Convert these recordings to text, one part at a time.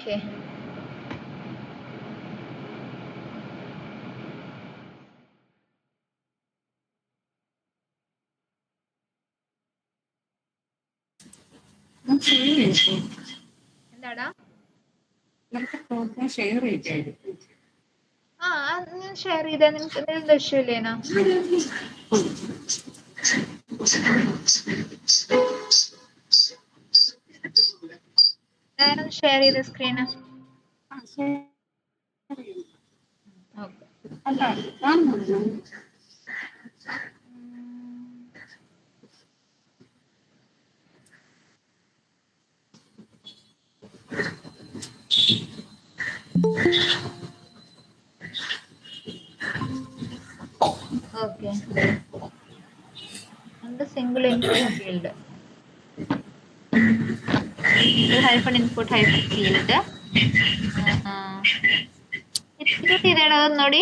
Okay. എന്താടാ? ആ ഞാൻ ഷെയർ ചെയ്താ നിനക്ക് എന്തെങ്കിലും വിഷയമില്ലേനാ? ഞാനൊന്ന് ഷെയർ ചെയ്ത screen. Okay. Okay. and the single input field. Hyphen input hyphen field. Execute ചെയ്തേടാ ഒന്നൂടി.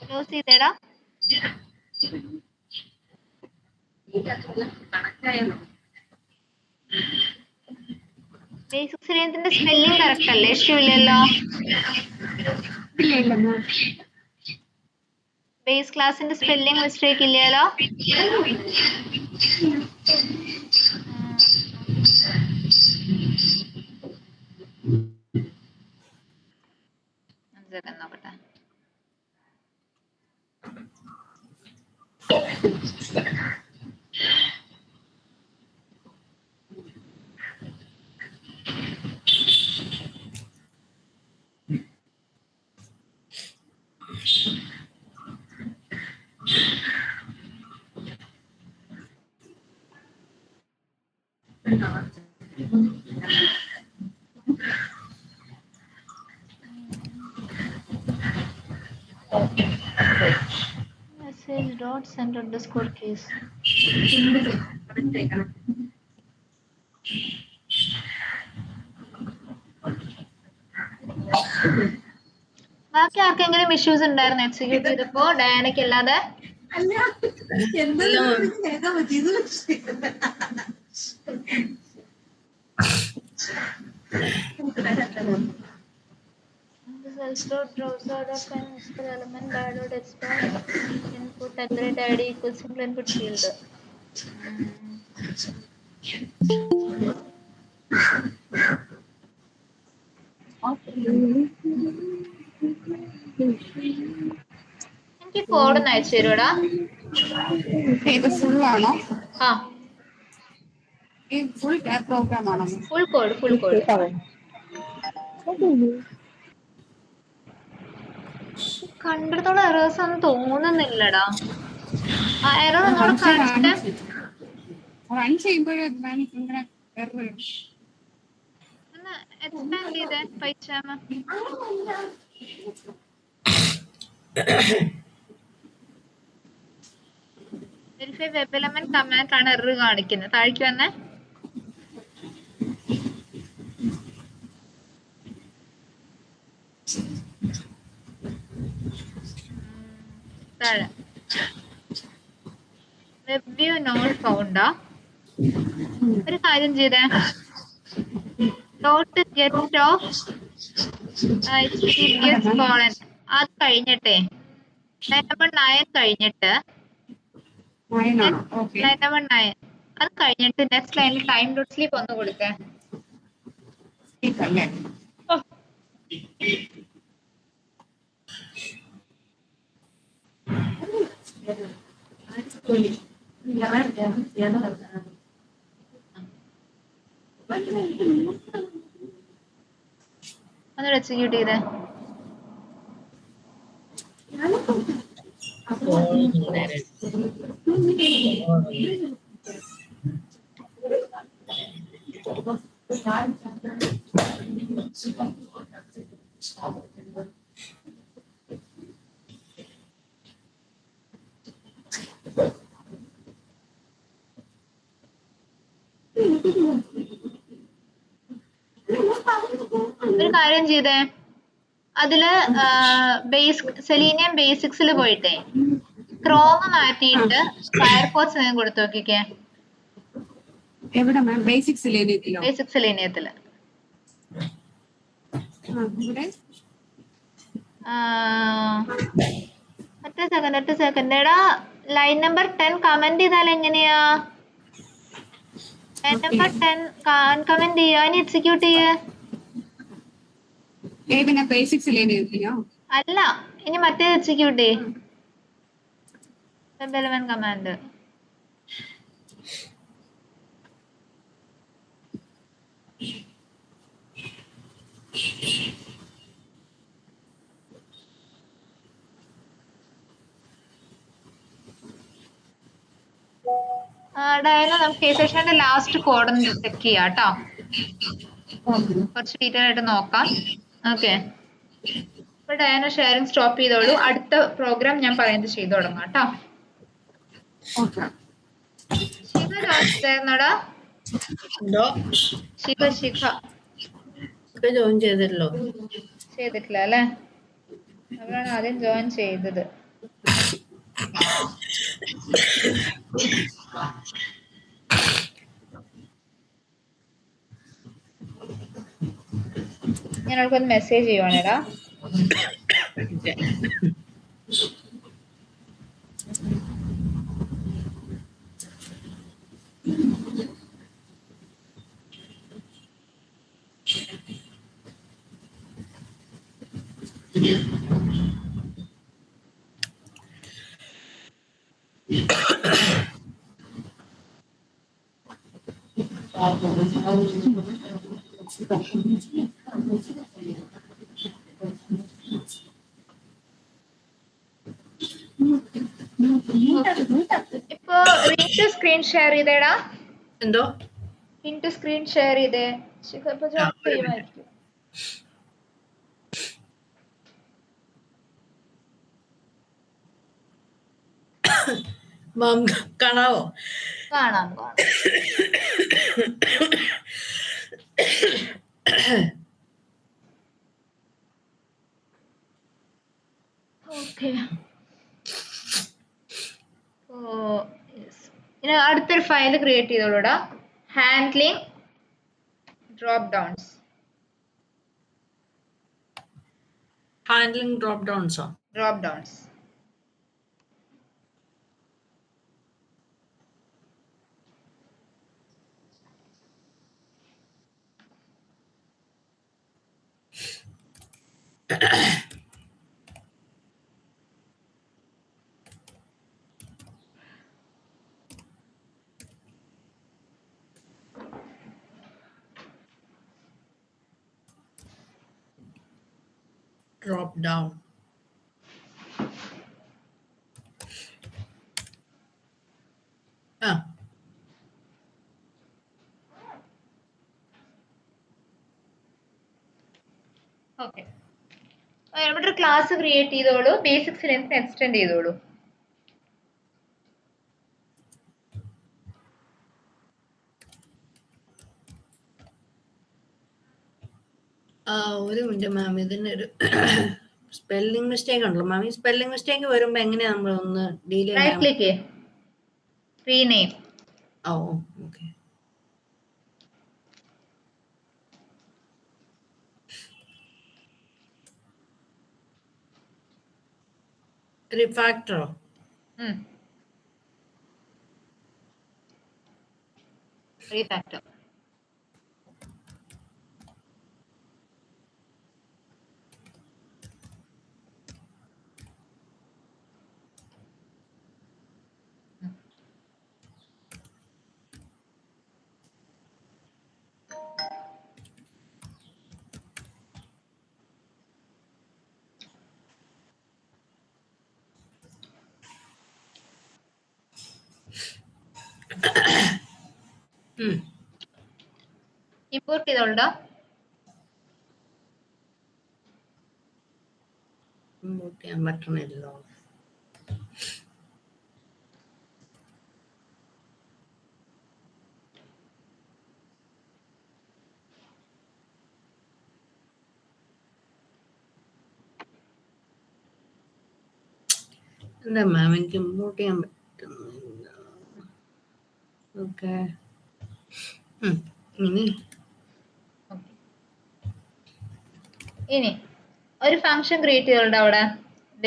ക്ലോസ് ചെയ്തേടാ. ബേസിക് സിലിണ്ടറിന്റെ സ്പെല്ലിംഗ് കറക്റ്റ് അല്ലേ? ഇഷ്യൂ ഇല്ലല്ലോ? ബേസ് ക്ലാസിന്റെ സ്പെല്ലിംഗ് മിസ്റ്റേക്ക് ഇല്ലല്ലോ? നോക്കട്ടെ. Message dot send underscore case. ബാക്കി ആർക്കെങ്കിലും ഇഷ്യൂസ് ഉണ്ടായിരുന്നു എക്സിക്യൂട്ട് ചെയ്തപ്പോ? ഡയാനയ്ക്ക് അല്ലാതെ? input accurate id equals single input field. എനിക്ക് കോഡ് ഒന്ന് അയച്ചു തരുവാടാ. ഫുൾ ആണോ? ആ ഫുൾ പ്രോഗ്രാം ആണോ? Full code. കണ്ടിടത്തോളം എറേഴ്സ് ഒന്നും തോന്നുന്നില്ലടാ. ആ എറർ ഒന്നുകൂടെ കാണിച്ചിട്ട്. റൺ ചെയ്യുമ്പോഴേ ഒന്ന് എക്സ്പാൻഡ് ചെയ്തേ പൈച്ചാമ. വെരിഫൈ വെബ് എലമെന്റ് കമാൻഡ് ആണ് എറർ കാണിക്കുന്നത്. താഴേക്ക് വന്നേ. താഴെ വെബ് വ്യൂ നോട്ട് ഫൗണ്ടാ. ഒരു കാര്യം ചെയ്തേ, ഡോട്ട് ഗെറ്റ് ഓഫ് കോളൻ അത് കഴിഞ്ഞിട്ടേ ലൈൻ നമ്പർ 9 കഴിഞ്ഞിട്ട് ലൈൻ നമ്പർ 9 അത് കഴിഞ്ഞിട്ട് നെക്സ്റ്റ് ലൈനിൽ ടൈം ഡോട്ട് സ്ലീപ്പ് ഒന്ന് കൊടുത്തേ. ഒന്നുകൂടെ എക്സിക്യൂട്ട് ചെയ്തേ. ഒരു കാര്യം ചെയ്തേ, അതില് സെലീനിയം ബേസിക്സിൽ പോയിട്ടേ ക്രോം മാറ്റിയിട്ട് ഫയർഫോക്സ് ഞാൻ കൊടുത്തു നോക്കിക്കേ. എവിടെ മാം? ബേസിക്സ് ഇല്ലേ? ബേസിക് സെലീനിയത്തില്. ഇവിടെ ഒറ്റ സെക്കൻഡ് എടാ. ലൈൻ നമ്പർ 10 കമന്റ് ചെയ്താൽ എങ്ങനെയാ? ലൈൻ നമ്പർ 10 കമന്റ് ചെയ്യാ, ഇനി എക്സിക്യൂട്ട് ചെയ്യേ. പിന്നെ ബേസിക്സ് ഇല്ലേ? അല്ല, ഇനി മറ്റേ എക്സിക്യൂട്ട് ചെയ്യേ. കമാൻഡ് ഡയന നമുക്ക് കേസ് സെഷന്റെ ലാസ്റ്റ് കോഡ് ഒന്ന് ചെക്ക് ചെയ്യാം കേട്ടോ. കുറച്ച് ഡീറ്റെയിൽ ആയിട്ട് നോക്കാം. ഓക്കെ, ഇപ്പൊ ഡയന ഷെയറിംഗ് സ്റ്റോപ്പ് ചെയ്തോളൂ. അടുത്ത പ്രോഗ്രാം ഞാൻ പറയുന്നത് ചെയ്തു തുടങ്ങാം കേട്ടോ. ശിഖ ജോയിൻ ശിഖ ജോയിൻ ചെയ്തിട്ടില്ല അല്ലേ? അവരാണ് ആദ്യം ജോയിൻ ചെയ്തത്. ഞാൻ അവർക്കൊന്ന് മെസ്സേജ് ചെയ്യുവാണെടാ. ഇപ്പൊ റിൻറ്റു സ്ക്രീൻ ഷെയർ ചെയ്തേടാ. എന്തോ റിൻറ്റു സ്ക്രീൻ ഷെയർ ചെയ്തേ. ഇപ്പൊ ജോയിൻ ചെയ്യുമായിരിക്കും. കാണാവോ? കാണാം. ഓക്കെ, ഇനി അടുത്തൊരു ഫയൽ ക്രിയേറ്റ് ചെയ്തോളൂടാ. Handling drop downs. Handling drop ഡൗൺസോ? Drop downs. Drop down. Okay, ഇവിടെ ഒരു ക്ലാസ് ക്രിയേറ്റ് ചെയ്തോളൂ. ബേസിക്സ് ലെങ്ത് എക്സ്റ്റെൻഡ് ചെയ്തോളൂ. ഒരു മിനിറ്റ് മാം, ഇതിനൊരു സ്പെല്ലിംഗ് മിസ്റ്റേക്ക് ഉണ്ടല്ലോ മാം. ഈ സ്പെല്ലിംഗ് മിസ്റ്റേക്ക് വരുമ്പോ എങ്ങനെയാ നമ്മൾ ഒന്ന് ഡീൽ ചെയ്യാൻ? Right click rename. ഓക്കെ. റിഫാക്ടറോ? റീഫാക്ടർ. ഇമ്പോർട്ട് ചെയ്തോളൂടാ. ഇമ്പോർട്ട് ചെയ്യാൻ പറ്റണില്ലോ. എന്താ മാം എനിക്ക് ഇമ്പോർട്ട് ചെയ്യാൻ പറ്റുന്നില്ല. ഓക്കെ, ഇനി Okay. ഇനി ഒരു ഫംഗ്ഷൻ ക്രിയേറ്റ് ചെയ്തോളുടെ അവിടെ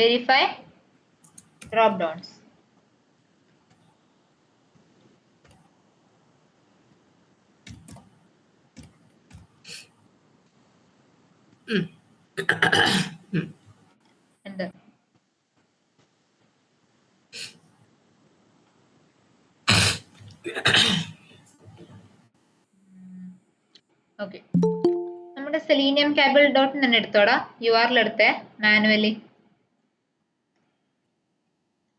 വെരിഫൈ ഡ്രോപ്പ് ഡൗൺസ്. ഉണ്ട്. ഓക്കെ, നമ്മുടെ സെലീനിയം കേബിൾ ഡോട്ട് തന്നെ എടുത്തോടാ, URL എടുത്തേ മാനുവലി.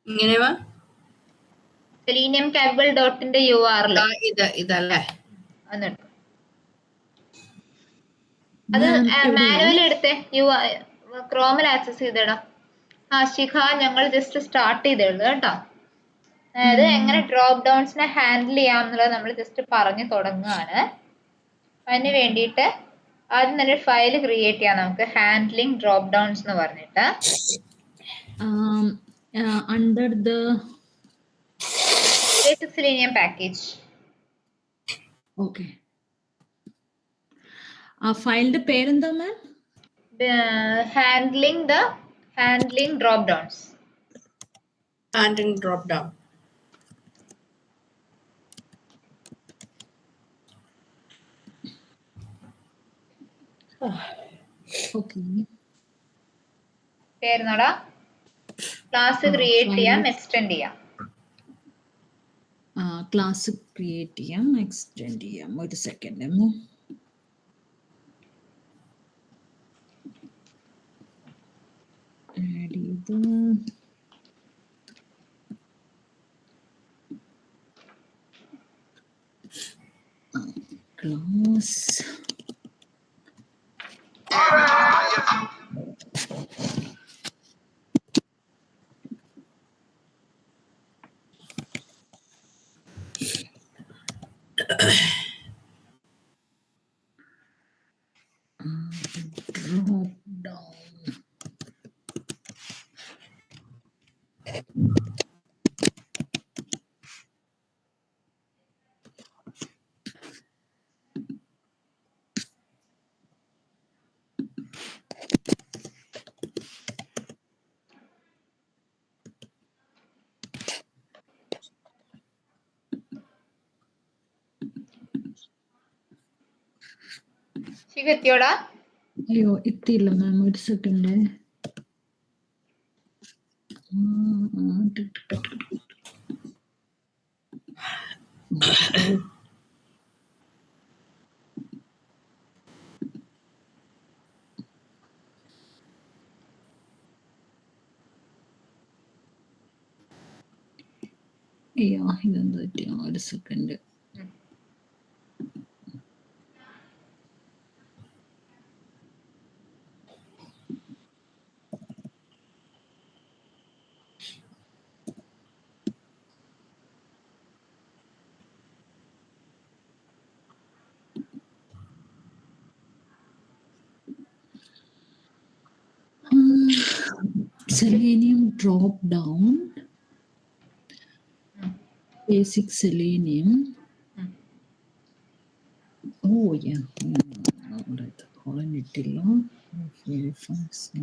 ഇങ്ങനെ സെലീനിയം കേബിൾ ഡോട്ടിന്റെ URL ഇതല്ലേ അതെടുത്തു. അത് മാനുവലി എടുത്തേ, ക്രോമിൽ ആക്സസ് ചെയ്തേടാ. ശിഖ, ഞങ്ങൾ ജസ്റ്റ് സ്റ്റാർട്ട് ചെയ്തേളൂ കേട്ടോ. അതായത് എങ്ങനെ ഡ്രോപ്പ് ഡൗൺസിനെ ഹാൻഡിൽ ചെയ്യാം എന്നുള്ളത് നമ്മൾ ജസ്റ്റ് പറഞ്ഞു തുടങ്ങുകയാണ്. അതിന് വേണ്ടിയിട്ട് ആദ്യം തന്നെ ഫയൽ ക്രിയേറ്റ് ചെയ്യാം നമുക്ക്, ഹാൻഡ്ലിംഗ് ഡ്രോപ്പ് ഡൗൺസ് എന്ന് പറഞ്ഞിട്ട്. under the basic selenium package. okay, ഫയലിന്റെ പേരെന്താ ma'am? handling drop downs. handling drop down. Okay, പേരുന്നോടാ. ക്ലാസ് ക്രിയേറ്റ് ചെയ്യാം, എക്സ്റ്റെൻഡ് ചെയ്യാം. ക്ലാസ് ക്രിയേറ്റ് ചെയ്യാം, എക്സ്റ്റെൻഡ് ചെയ്യാം. ഒരു സെക്കൻഡ്. ആഡ് ചെയ്ത് ക്ലാസ് drop down. ശിഖ എത്തിയോടാ? അയ്യോ എത്തിയില്ല മാം, ഒരു സെക്കൻഡ്. അയ്യോ ഇതെന്താ പറ്റിയോ, ഒരു second. Selenium drop down, basic Selenium. Oh yeah, alright. Calling it below. Very fast.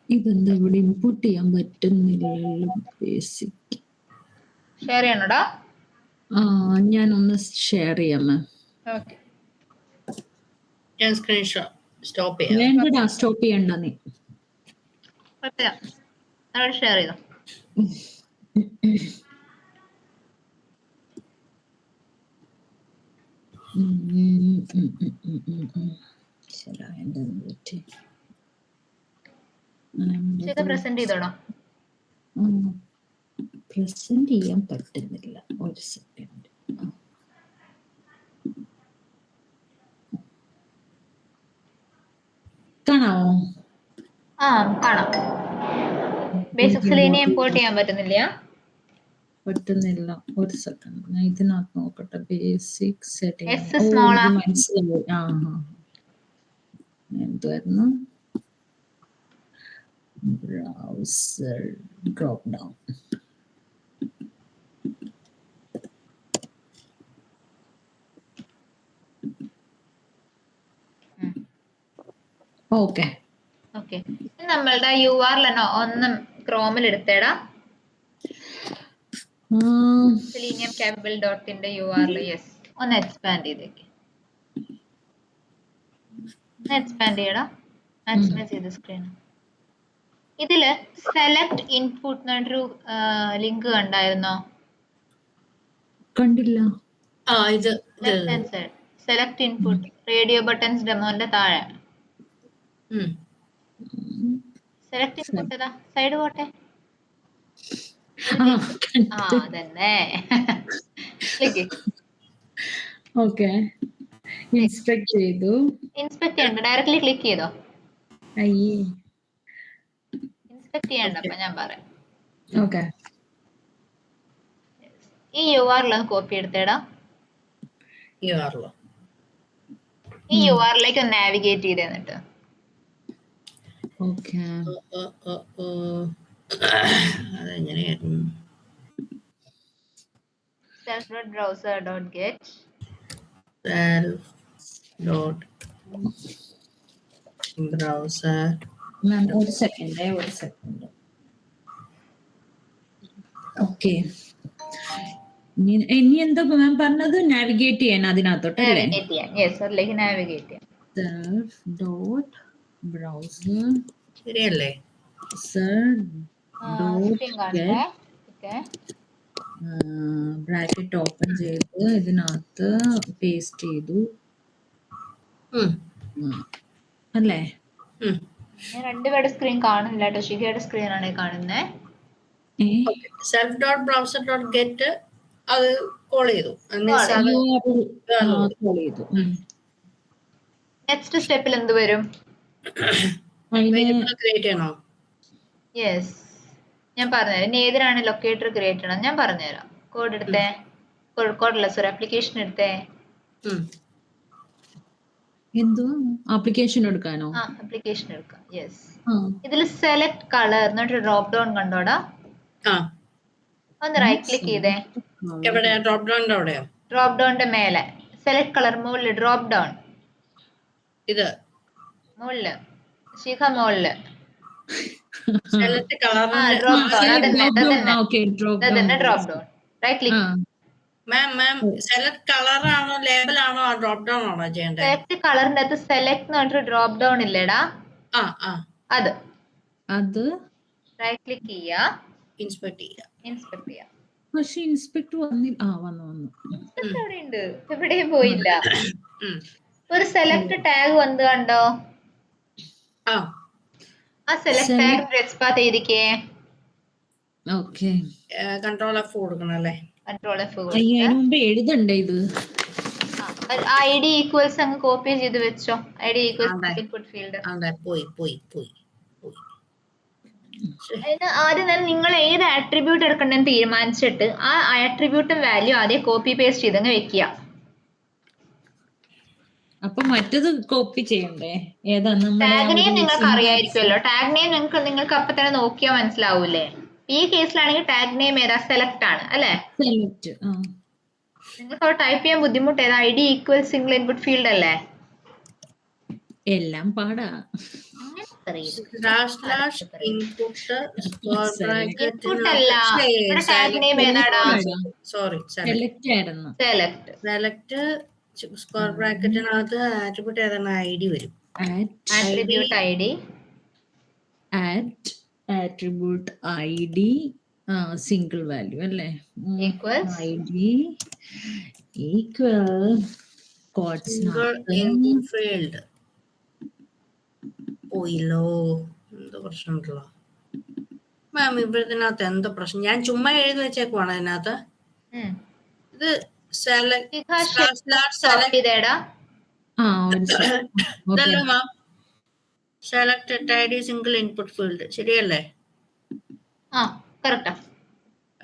ഇതെന്താ ഇവിടെ ഇൻപുട്ട് ചെയ്യാൻ പറ്റുന്നില്ലല്ലോ? ബേസിക് ഷെയർ ചെയ്യണോടാ? ഞാനൊന്ന് ഷെയർ ചെയ്യാം മാം. ഓക്കെ, ഞാൻ സ്ക്രീൻഷോട്ട് സ്റ്റോപ്പ് ചെയ്യാം. വേണ്ടടാ, സ്റ്റോപ്പ് ചെയ്യണ്ട നീ. കുഴപ്പമില്ല, അവിടെ ഷെയർ ചെയ്തോ. ശരി, എന്താ പറ്റി? ശിഖ പ്രസന്റ് ചെയ്തോടാ. പ്രസന്റ് ചെയ്യാൻ പറ്റുന്നില്ല, ഒരു സെക്കൻഡ്. കാണാവോ? കാണാം. ബേസിക് സെലീനിയം ഇമ്പോർട്ട് ചെയ്യാൻ പറ്റുന്നില്ല. പറ്റുന്നില്ല. ഒരു സെക്കൻഡ്, ഞാൻ ഇതിനകത്ത് നോക്കട്ടെ. Basic setting. S ഓ, small ഇത് ആ. മനസ്സിലായി. ആ ആ, എന്തുവായിരുന്നു? Browser drop down. Okay. Okay, നമ്മളുടെ URL ഒന്ന് ക്രോമിൽ എടുത്തേടാ. സെലീനിയം കേബിൾ ഡോട്ടിന്റെ URL. യെസ്, ഒന്ന് എക്സ്പാൻഡ് ചെയ്തേക്ക്. എക്സ്പാൻഡ് ചെയ്യടാ. മാക്സിമൈസ് ചെയ്ത് സ്ക്രീൻ. ഇതില് സെലക്ട് ഇൻപുട്ട് എന്നൊരു ലിങ്ക് കണ്ടായിരുന്നോ? കണ്ടില്ല. ആ ഇത് left hand side select input, radio buttons ഡെമോന്റെ താഴെ സെലക്ട് ഇൻപുട്ട് ഏതാ? സൈഡ് പോട്ടെ. ആ അതന്നെ. ഓക്കെ, ഇൻസ്പെക്ട് ചെയ്തു. ഇൻസ്പെക്ട് ചെയ്യണ്ട, ഡയറക്ട്ലി ക്ലിക്ക് ചെയ്തോ. അയ്യേ. ഇൻസ്പെക്ട് ചെയ്യണ്ട, അപ്പൊ ഞാൻ പറയാം. ഓക്കെ. ഈ URL ഒന്ന് കോപ്പി എടുത്തേടാ. URL. ഈ URL-ലേക്ക് ഒന്ന് നാവിഗേറ്റ് ചെയ്ത് തന്നിട്ട് ഓക്കെ. അതെങ്ങനെയായിരുന്നു? self.browser.get self.browser. മാം ഒരു സെക്കൻഡ്. ഓക്കെ, ഇനി എന്താ മാം പറഞ്ഞത്? നാവിഗേറ്റ് ചെയ്യാൻ അതിനകത്തോട്ടല്ലേ? നാവിഗേറ്റ് ചെയ്യാൻ. യെസ്, അതിലേക്ക് നാവിഗേറ്റ് ചെയ്യാം. സെൽഫ് ഡോട്ട് ബ്രൗസർ ശരിയല്ലേ? സ്ക്രീൻ കാണട്ടെ. ഓക്കെ, ബ്രാക്കറ്റ് ഓപ്പൺ ചെയ്ത് ഇതിനകത്ത് പേസ്റ്റ് ചെയ്തു അല്ലേ? ഞാൻ രണ്ടുപേരുടെ സ്ക്രീൻ കാണുന്നില്ല കേട്ടോ. ഷിഖയുടെ സ്ക്രീനാണ് കാണുന്നത്. self.browser.get അത് കോൾ ചെയ്തു. നെക്സ്റ്റ് സ്റ്റെപ്പിൽ എന്ത് വരും? ക്രിയേറ്റ് ചെയ്യണോ? യെസ്, ഞാൻ പറഞ്ഞുതരാം. ഇനി ഏതിനാണ് ലൊക്കേറ്റർ ക്രിയേറ്റ് ചെയ്യണം ഞാൻ പറഞ്ഞുതരാം. കോഡ് എടുത്തേ. കോഡല്ല, സോറി, ആപ്ലിക്കേഷൻ എടുത്തേ. എന്തോ ആപ്ലിക്കേഷൻ എടുക്കാനോ? ആ, ആപ്ലിക്കേഷൻ എടുക്കാം. യെസ്, ഇതിൽ സെലക്ട് കളർ എന്നിട്ട് ഡ്രോപ്പ് ഡൗൺ കണ്ടോടാ. ഒന്ന് റൈറ്റ് ക്ലിക്ക് ചെയ്തേ. എവിടെ? ഡ്രോപ്പ് ഡൗണിന്റെ അവിടെയോ? ഡ്രോപ്പ് ഡൗണിന്റെ മേലെ സെലക്ട് കളർ മുകളിൽ ഡ്രോപ്പ് ഡൗൺ. ഇത് മുകളില് ശിഖ മുകളില് സെലക്ട് കളർ. Drop down. അതന്നെ drop down. Right click. Ma'am select colour ആണോ ലേബൽ ആണോ ഡ്രോപ്പ് ഡൗൺ ആണോ ചെയ്യേണ്ടത്? സെലക്ട് കളറിന്റെ അകത്ത് സെലക്ട് എന്ന് പറഞ്ഞിട്ട് ഡ്രോപ്പ് ഡൗൺ ഇല്ലേടാ, അത് റൈറ്റ് ക്ലിക്ക് ചെയ്യാ. ഇൻസ്പെക്ട് ചെയ്യാം. പക്ഷെ ഇൻസ്പെക്ടർ വന്നില്ല. വന്നു. ഇൻസ്പെക്ടർ അവിടെ ഉണ്ട്, എവിടെയും പോയില്ല. ഒരു സെലക്ട് ടാഗ് വന്ന് കണ്ടോ? ആ സെലക്ട് ടാഗ് ടച്ച് പാത്ത് എഴുതിക്കേ. ഓക്കെ, കൺട്രോൾ F കൊടുക്കണം അല്ലേ? കൺട്രോൾ F മുമ്പ് എഴുതണ്ടേ ഇത്? ID ഈക്വൽസ് അങ്ങ് കോപ്പി ചെയ്ത് വെച്ചോ. ID equals input field. പോയി ആദ്യം തന്നെ നിങ്ങൾ ഏത് ആട്രിബ്യൂട്ട് എടുക്കണ്ടെന്ന് തീരുമാനിച്ചിട്ട് ആ ആട്രിബ്യൂട്ടും വാല്യൂ ആദ്യം കോപ്പി പേസ്റ്റ് ചെയ്തങ്ങ് വെക്കുക. അപ്പൊ മറ്റത് കോപ്പി ചെയ്യണ്ടേ? ഏതാ? ടാഗ് നെയിം നിങ്ങൾക്ക് അറിയായിരിക്കുമല്ലോ. ടാഗ് നെയിം നിങ്ങൾക്ക് അപ്പൊ തന്നെ നോക്കിയാൽ മനസ്സിലാവൂലേ? ഈ കേസിലാണെങ്കിൽ ടാഗ് നെയിം ഏതാ? സെലക്ട് ആണ് അല്ലെ? സെലക്ട്. നിങ്ങൾക്ക് അവിടെ ടൈപ്പ് ചെയ്യാൻ ബുദ്ധിമുട്ട് ഏതാ? ID equal single input field അല്ലേ? എല്ലാം പാടാ. ഇൻപുട്ട് അല്ല, ഇവിടെ ടാഗ് നെയിം ഏതാടാ? സെലക്ട് ആയിരുന്നു. സെലക്ട് സ്ക്വയർ ബ്രാക്കറ്റിനകത്ത് ആട്രിബ്യൂട്ട് ഏതാണ്? ID വരും. Attribute attribute ID single value അല്ലേ? ID equal input field. പോയില്ലോ, എന്തോ പ്രശ്നമുണ്ടല്ലോ മാം. ഇവിടത്തിനകത്ത് എന്തോ പ്രശ്നം? ഞാൻ ചുമ്മാ എഴുതി വെച്ചേക്കുവാണ് അതിനകത്ത്. ഇത് ഇതല്ലോ ma'am. Select ID single input field ശരിയല്ലേ?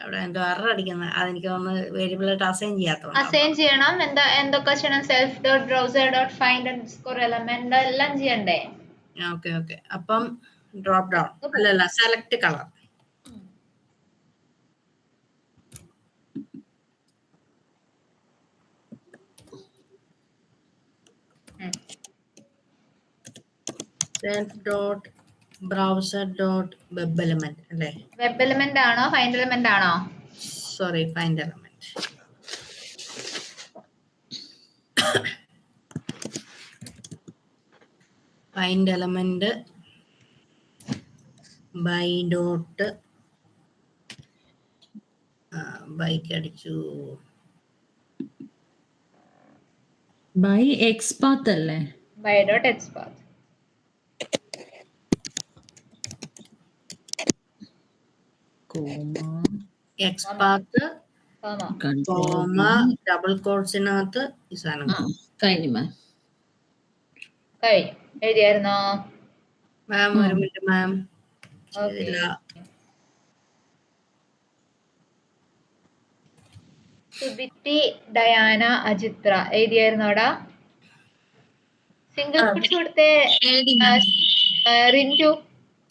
അവിടെ എന്തോ എറർ അടിക്കുന്നത് അതെനിക്ക് തോന്നുന്നു വേരിയബിൾ ആയിട്ട് അസൈൻ ചെയ്യാത്തതുകൊണ്ട് അസൈൻ ചെയ്യണം. എന്തൊക്കെ ചെയ്യണം? Self dot browser dot find underscore element എല്ലാം ചെയ്യണ്ടേ? Okay okay. അപ്പം ഡ്രോപ്പ് ഡൗൺ അല്ലല്ല select colour. Self dot browser dot web element അല്ലേ? വെബ് എലമെന്റ് ആണോ ഫൈൻഡ് എലമെന്റ് ആണോ? Sorry, find element. Find element by dot ബൈക്ക് അടിച്ചു. ബൈ എക്സ് പാത്ത് അല്ലേ? By dot x path. X path comma double കോട്സിനകത്ത് ഈ സാധനം കഴിഞ്ഞു മാം. കഴിഞ്ഞു. എഴുതിയായിരുന്നോ മാം? ഒരു മിനിറ്റ് മാം, ചെയ്തില്ല. സുബിറ്റി ഡയാന അജിത്ര എഴുതിയായിരുന്നോടാ? സിംഗിൾ കോട്സ് കൊടുത്തേ റിൻറ്റു.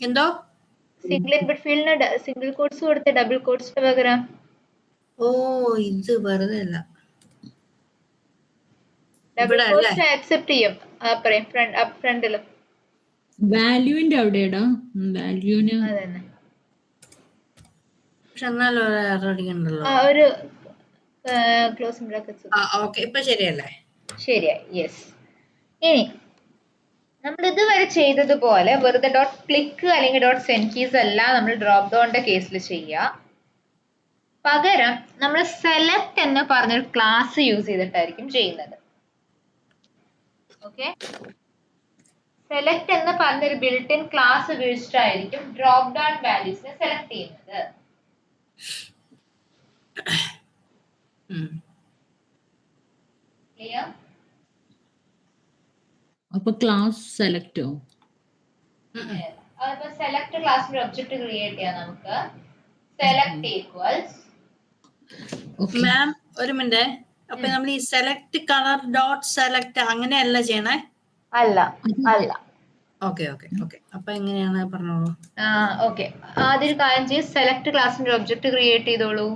എന്തോ സിംഗിൾ ഇൻപുട്ട് ഫീൽഡിന് സിംഗിൾ കോട്സ് കൊടുത്തേ ഡബിൾ കോട്സിന് പകരം. ഓ ഇത് വെറുതെ അല്ല, ഡബിൾ കോട്സ് ആക്സെപ്റ്റ് ചെയ്യും ഫ്രണ്ടില്. വാല്യൂവിന്റെ അവിടെയാടാ വാല്യൂന്. അതന്നെ. പക്ഷെ എന്നാലും ഒരു എറർ അടിക്കണ്ടല്ലോ. ഒരു ക്ലോസിംഗ് ബ്രാക്കറ്റ്സ്. ഓക്കെ, ഇപ്പൊ ശരിയല്ലേ? ശരിയായി. യെസ്. ഇനി നമ്മൾ ഇതുവരെ ചെയ്തതുപോലെ വെറുതെ ഡോട്ട് ക്ലിക്ക് അല്ലെങ്കിൽ ഡോട്ട് സെൻഡ് കീസ് അല്ല നമ്മൾ ഡ്രോപ്പ് ഡൗണിന്റെ കേസിൽ ചെയ്യുക. പകരം നമ്മൾ സെലക്ട് എന്ന് പറഞ്ഞൊരു ക്ലാസ് യൂസ് ചെയ്തിട്ടായിരിക്കും ചെയ്യുന്നത്. ഓക്കെ, സെലക്ട് എന്ന് പറഞ്ഞൊരു ബിൽറ്റ് ഇൻ ക്ലാസ് ഉപയോഗിച്ചിട്ടായിരിക്കും ഡ്രോപ്പ് ഡൗൺ വാല്യൂസിനെ സെലക്ട് ചെയ്യുന്നത്. ക്ലിയർ? അപ്പൊ ക്ലാസ് സെലക്ടോ? അതിപ്പോ സെലക്ട് ക്ലാസ്സിന്റെ ഒബ്ജക്റ്റ് ക്രിയേറ്റ് ചെയ്യാം നമുക്ക്. സെലക്ട് ഈക്വൽസ് മാം ഒരു മിനിറ്റ്. അപ്പൊ നമ്മൾ ഈ സെലക്ട് കളർ ഡോട്ട് സെലക്ട് അങ്ങനെയല്ല ചെയ്യണേ? അല്ല അല്ല. Okay okay okay. അപ്പൊ എങ്ങനെയാണ് പറഞ്ഞോളൂ. ഓക്കെ, ആദ്യം ഒരു കാര്യം ചെയ്യും, സെലക്ട് ക്ലാസ്സിന്റെ ഒബ്ജക്റ്റ് ക്രിയേറ്റ് ചെയ്തോളൂ.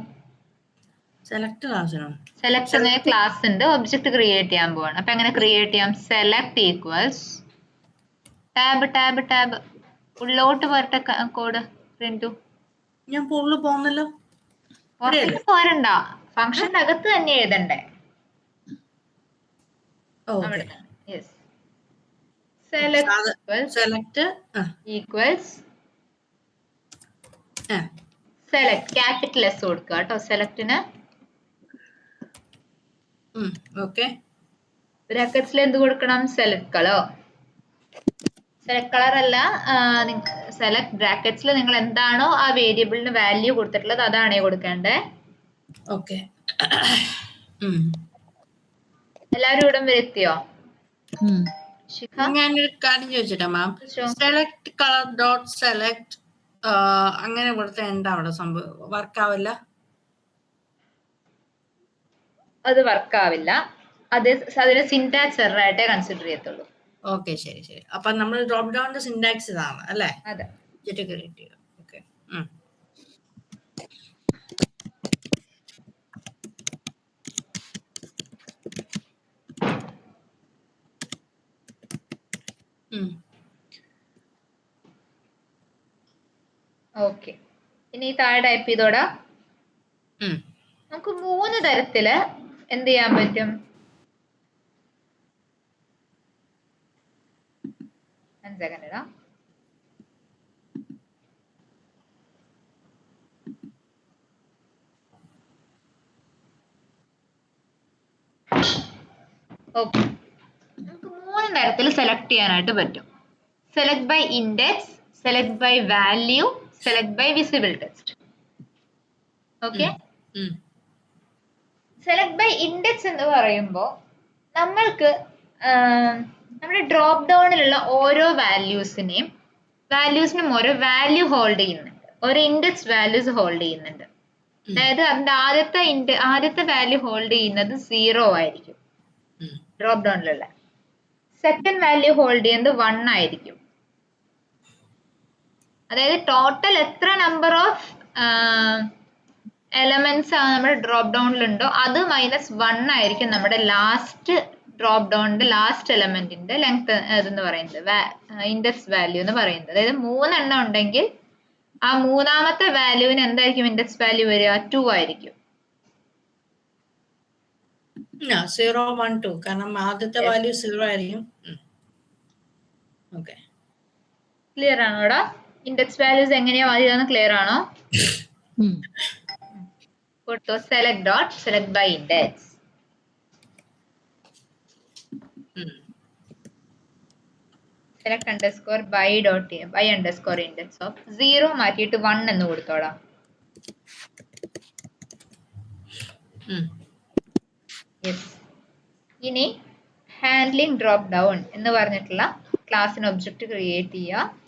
സെലക്ട് ക്ലാസ്സിനോ? സെലക്ട് എന്ന ക്ലാസ് ഉണ്ട്, ഒബ്ജക്റ്റ് ക്രിയേറ്റ് ചെയ്യാൻ പോവാണ്. അപ്പൊ എങ്ങനെ ക്രിയേറ്റ് ചെയ്യാം? Select equals tab tab tab ഉള്ളോട്ട് പോരട്ടെ കോഡ് പ്രിന്റു. ഞാൻ പുള്ളു പോകുന്നല്ലോ. പുറത്തേക്ക് പോരണ്ട, ഫംഗ്ഷന്റെ അകത്ത് തന്നെ എഴുതണ്ടേ. അവിടെ തന്നെ. Yes. Select equals select capital S കൊടുക്കുക കേട്ടോ സെലക്ടിന്. ഓക്കെ, ബ്രാക്കറ്റ്സിൽ എന്ത് കൊടുക്കണം? Select colour. സെലക്ട് കളർ അല്ല, സെലക്ട് ബ്രാക്കറ്റ്സിൽ നിങ്ങൾ എന്താണോ ആ വേരിയബിളിന് വാല്യൂ കൊടുത്തിട്ടുള്ളത് അതാണേ കൊടുക്കേണ്ടേ. ഓക്കെ. എല്ലാവരും ഇവിടം വരെ എത്തിയോ? ഞാനൊരു കാര്യം ചോദിച്ചിട്ടാ മാം, സെലക്ട് കളർ ഡോട്ട് സെലക്ട് അങ്ങനെ കൊടുത്ത എന്താ അവിടെ സംഭവം? വർക്ക് ആവില്ല? അത് വർക്ക് ആവില്ല. അതിന് സിന്റാക്സ് എറർ ആയിട്ടേ കൺസിഡർ ചെയ്യത്തുള്ളൂ. ഓക്കെ, ശരി ശരി. അപ്പൊ നമ്മൾ ഡ്രോപ്പ് ഡൗണിന്റെ സിന്റാക്സ് ഇതാണ് അല്ലേ? അതെ. ഓക്കെ. ഓക്കെ, ഇനി താഴെ ടൈപ്പ് ചെയ്തോടാ. നമുക്ക് 3 തരത്തില് എന്ത് ചെയ്യാൻ പറ്റും? സെക്കൻഡ് ഇടാം. ഓക്കെ, നമുക്ക് 3 തരത്തിൽ സെലക്ട് ചെയ്യാനായിട്ട് പറ്റും. Select by index, select by value, select by visible text. Okay, select by index എന്ന് പറയുമ്പോൾ നമ്മൾക്ക് നമ്മുടെ ഡ്രോപ്പ് ഡൗണിലുള്ള ഓരോ വാല്യൂസിനും ഓരോ വാല്യൂ ഹോൾഡ് ചെയ്യുന്നുണ്ട്, ഓരോ ഇൻഡെക്സ് വാല്യൂസ് ഹോൾഡ് ചെയ്യുന്നുണ്ട്. അതായത് അതിന്റെ ആദ്യത്തെ വാല്യൂ ഹോൾഡ് ചെയ്യുന്നത് 0 ആയിരിക്കും ഡ്രോപ്പ് ഡൗണിലുള്ള. സെക്കൻഡ് വാല്യൂ ഹോൾഡ് ചെയ്യുന്നത് 1 ആയിരിക്കും. അതായത് ടോട്ടൽ എത്ര നമ്പർ ഓഫ് എലമെന്റ്സ് ആണ് നമ്മുടെ ഡ്രോപ്പ് ഡൗണിലുണ്ടോ അത് -1 ആയിരിക്കും നമ്മുടെ ലാസ്റ്റ് ഡ്രോപ്പ് ഡൗണിന്റെ ലാസ്റ്റ് എലമെന്റിന്റെ ലെങ്ത് എന്ന് പറയുന്നത്, ഇൻഡെക്സ് വാല്യൂ എന്ന് പറയുന്നത്. അതായത് 3 എണ്ണം ഉണ്ടെങ്കിൽ ആ മൂന്നാമത്തെ വാല്യൂവിന് എന്തായിരിക്കും ഇൻഡെക്സ് വാല്യൂ വരിക? 2 ആയിരിക്കും. 0, 1, 2 കാരണം ആദ്യത്തെ വാല്യൂ 0 ആയിരിക്കും. ഓക്കെ, ക്ലിയർ ആണോ ഇവിടെ? ഇൻഡെക്സ് വാല്യൂസ് എങ്ങനെയാ വരിക ക്ലിയർ ആണോ? കൊടുത്തു. Select dot select by index. Select underscore by dot by underscore index of 0 മാറ്റിയിട്ട് 1 എന്ന് കൊടുത്തോടാം. യെസ്. ഇനി ഹാൻഡ്ലിംഗ് ഡ്രോപ്പ് ഡൗൺ എന്ന് പറഞ്ഞിട്ടുള്ള ക്ലാസ്സിന് ഒബ്ജക്റ്റ് ക്രിയേറ്റ് ചെയ്യുക.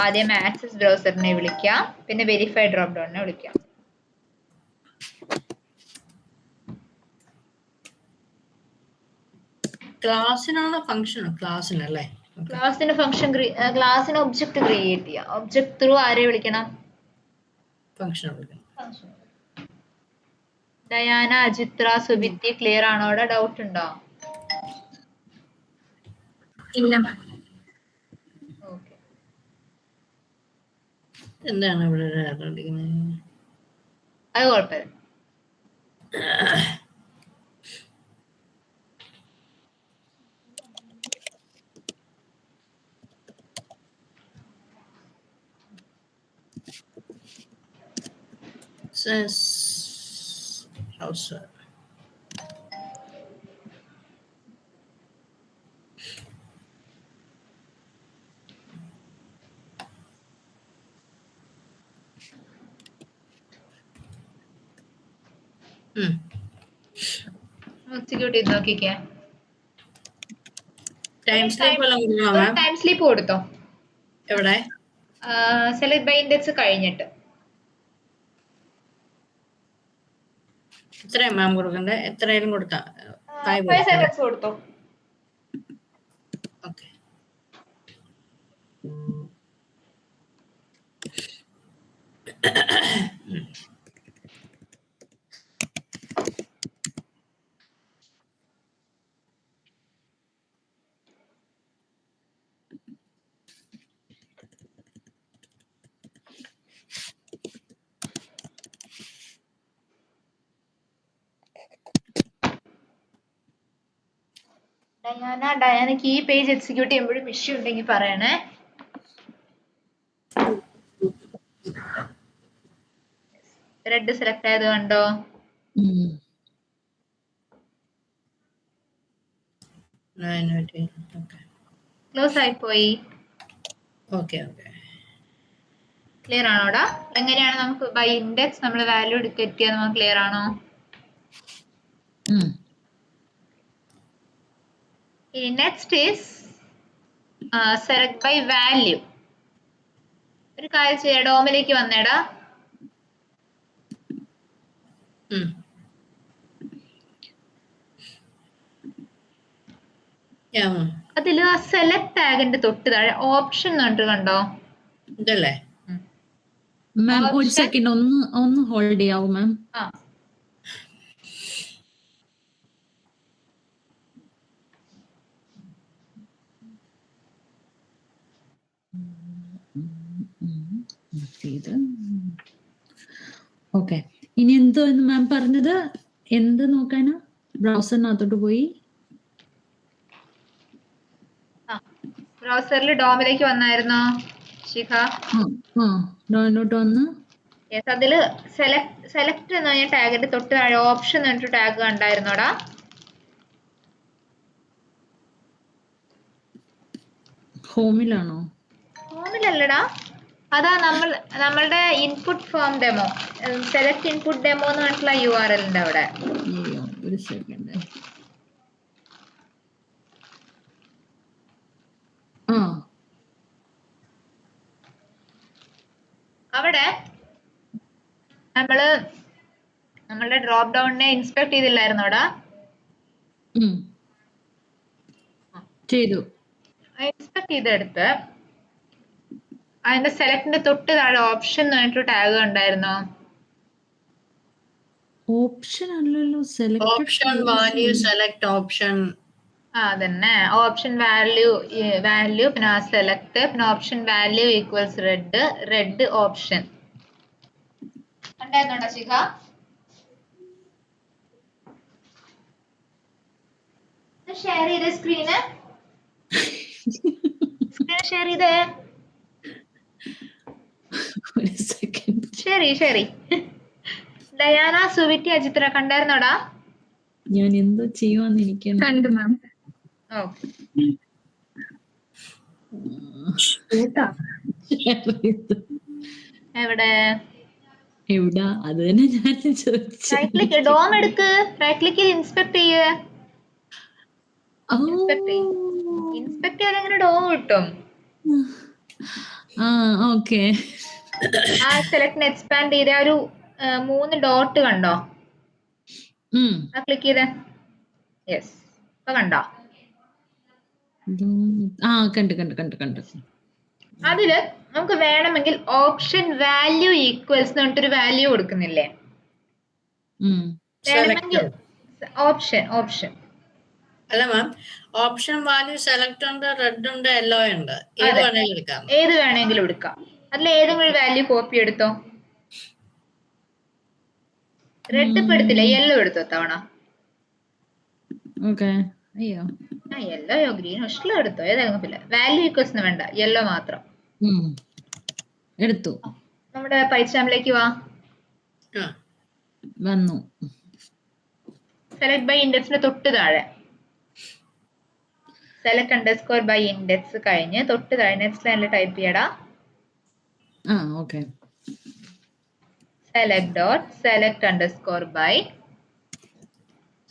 ആദ്യം ആക്സസ് ബ്രൗസറിനെ വിളിക്കാം, പിന്നെ വെരിഫൈ ഡ്രോപ്പ് ഡൗണിനെ വിളിക്കാം. ക്ലാസ്സിനാണോ ഫംഗ്ഷനോ? ക്ലാസ്സിനല്ലേ. ക്ലാസ്സിന് ക്ലാസ്സിന് ഒബ്ജക്റ്റ് ക്രിയേറ്റ് ചെയ്യാം. ഒബ്ജക്ട് ത്രൂ ആരെ വിളിക്കണം? ഫംഗ്ഷൻ. ഡയാന, അജിത്ര, സുബിത്തി ക്ലിയർ ആണോ? അവിടെ ഡൗട്ട് ഉണ്ടോ? ഇല്ല. ഓക്കെ. എന്താണ് ഇവിടെ അത് കുഴപ്പമില്ല. browser. എക്സിക്യൂട്ട് ചെയ്ത് നോക്കിക്കേ. ടൈം സ്ലീപ്പ് കൊടുത്തോ. എവിടെ? സെലക്ട് ബൈ ഇൻഡെക്സ് കഴിഞ്ഞിട്ട്. എത്രയാ മാം കൊടുക്കണ്ടേ? എത്രയായാലും കൊടുത്താ 5 seconds കൊടുത്തോ. ഓക്കെ. ഡയാനക്ക് ഈ പേജ് എക്സിക്യൂട്ട് ചെയ്യുമ്പോഴും ഇഷ്യൂ ഉണ്ടെങ്കിൽ പറയണേ. റെഡ് സെലക്ട് ആയത് കണ്ടോ? ക്ലോസ് ആയി പോയി. ക്ലിയർ ആണോടാ? എങ്ങനെയാണ് നമുക്ക് ബൈ ഇൻഡെക്സ് നമ്മൾ വാല്യൂ ഡിറ്റക്ട് ചെയ്യാൻ നമുക്ക് ക്ലിയർ ആണോ? ഇനി next is select by value. ഒരു കാര്യം ചെയ്യാം, ഡോമിലേക്ക് വന്നേടാ. അതില് ആ സെലക്ട് ടാഗിന്റെ തൊട്ട് താഴെ ഓപ്ഷൻ എന്ന് പറഞ്ഞിട്ട് കണ്ടോ? ഇതല്ലേ മാം ഒരു സെക്കൻഡ് ഒന്ന് ഹോൾഡ് ചെയ്യാവോ മാം? ഓക്കെ, ഇനി എന്തോ മാം പറഞ്ഞത്? എന്ത് നോക്കാനാ? ബ്രൗസറിനകത്തോട്ട് പോയി ബ്രൗസറിൽ ഡോമിലേക്ക് വന്നായിരുന്നോ ശിഖ? ഡോമിലോട്ട് വന്ന് അതില് സെലക്ട് എന്ന് പറഞ്ഞ ടാഗിന്റെ തൊട്ട് താഴെ ഓപ്ഷൻ എന്ന് പറഞ്ഞിട്ട് ടാഗ് കണ്ടായിരുന്നോടാ? ഹോമിലാണോ? ഹോമിലല്ലടാ, അതാ നമ്മളുടെ input form demo, select input demo എന്ന് പറഞ്ഞിട്ടുള്ള URL ഉണ്ട് അവിടെ. ഒരു സെക്കൻഡ്. അവിടെ നമ്മള് നമ്മളുടെ ഡ്രോപ്പ് ഡൗണിനെ ഇൻസ്പെക്ട് ചെയ്തില്ലായിരുന്നോടാ? ചെയ്തു. ഇൻസ്പെക്ട് ചെയ്തെടുത്ത് അതിന്റെ സെലക്ടിന്റെ തൊട്ട് താഴെ ഓപ്ഷൻ എന്ന് പറഞ്ഞിട്ട് ടാഗ് ഉണ്ടായിരുന്നോ? ഓപ്ഷൻ അല്ലല്ലോ, ഓപ്ഷൻ വാല്യൂ സെലക്ട് ഓപ്ഷൻ. അതന്നെ, ഓപ്ഷൻ വാല്യൂ പിന്നെ ആ സെലക്ട് പിന്നെ option value equals red option ഉണ്ടായിരുന്നോടാ ശിഖ? ഷെയർ ചെയ്തേ സ്ക്രീന് ഷെയർ ചെയ്തേ. ഒരു സെക്കൻഡ്. ശരി. ഡയാന, സുവിറ്റി, അജിത്ര കണ്ടായിരുന്നോടാ? ഞാൻ എന്തോ ചെയ്യുവാന്ന് എനിക്ക് കണ്ടു മാം. ഓക്കെ. എവിടെ എവിടാ? അത് തന്നെ ഞാൻ ചോദിച്ചു. റൈറ്റ് ക്ലിക്ക് ഡോം എടുക്ക്, റൈറ്റ് ക്ലിക്ക് ഇൻസ്പെക്ട് ചെയ്യ്. ഇൻസ്പെക്ട് ചെയ്താൽ എങ്ങനെ ഡോം കിട്ടും? ഓക്കെ. ആ സെലക്ട് എക്സ്പാൻഡ് ചെയ്ത ഒരു 3 ഡോട്ട് കണ്ടോ? ക്ലിക്ക് ചെയ്തേ. യെസ്, ഇപ്പൊ കണ്ടോ? കണ്ടു. അതില് നമുക്ക് വേണമെങ്കിൽ ഓപ്ഷൻ വാല്യൂ ഈക്വൽസ് എന്ന് പറഞ്ഞിട്ടൊരു വാല്യൂ കൊടുക്കുന്നില്ലേ? വേണമെങ്കിൽ ഓപ്ഷൻ അല്ല മാം, ഓപ്ഷൻ വാല്യൂ സെലക്ട് ഉണ്ട്, റെഡ് ഉണ്ട്, യെല്ലോ ഉണ്ട്. ഏത് വേണമെങ്കിലും എടുക്കാം. ഏത് വേണമെങ്കിലും എടുക്കാം. അതിൽ ഏതെങ്കിലും ഒരു വാല്യൂ കോപ്പി എടുത്തോ. റെഡ് ഇപ്പൊ എടുത്തില്ല, യെല്ലോ എടുത്തോ തവണ. അയ്യോ, യെല്ലോയോ ഗ്രീനോ ഇഷ്ടം എടുത്തോ, ഏതാകുന്നില്ല. വാല്യൂ ഈക്വൽസ് വേണ്ട, യെല്ലോ മാത്രം എടുത്തു. നമ്മുടെ പൈച്ചാമിലേക്ക് വന്നു. സെലക്ട് ബൈ ഇൻഡെക്സിന്റെ തൊട്ട് താഴെ സെലക്ട് അണ്ടർസ്കോർ ബൈ ഇൻഡെക്സ് കഴിഞ്ഞ് തൊട്ട് താഴെ നെക്സ്റ്റ് ലൈനിൽ ടൈപ്പ് ചെയ്യടാ. Select dot select underscore by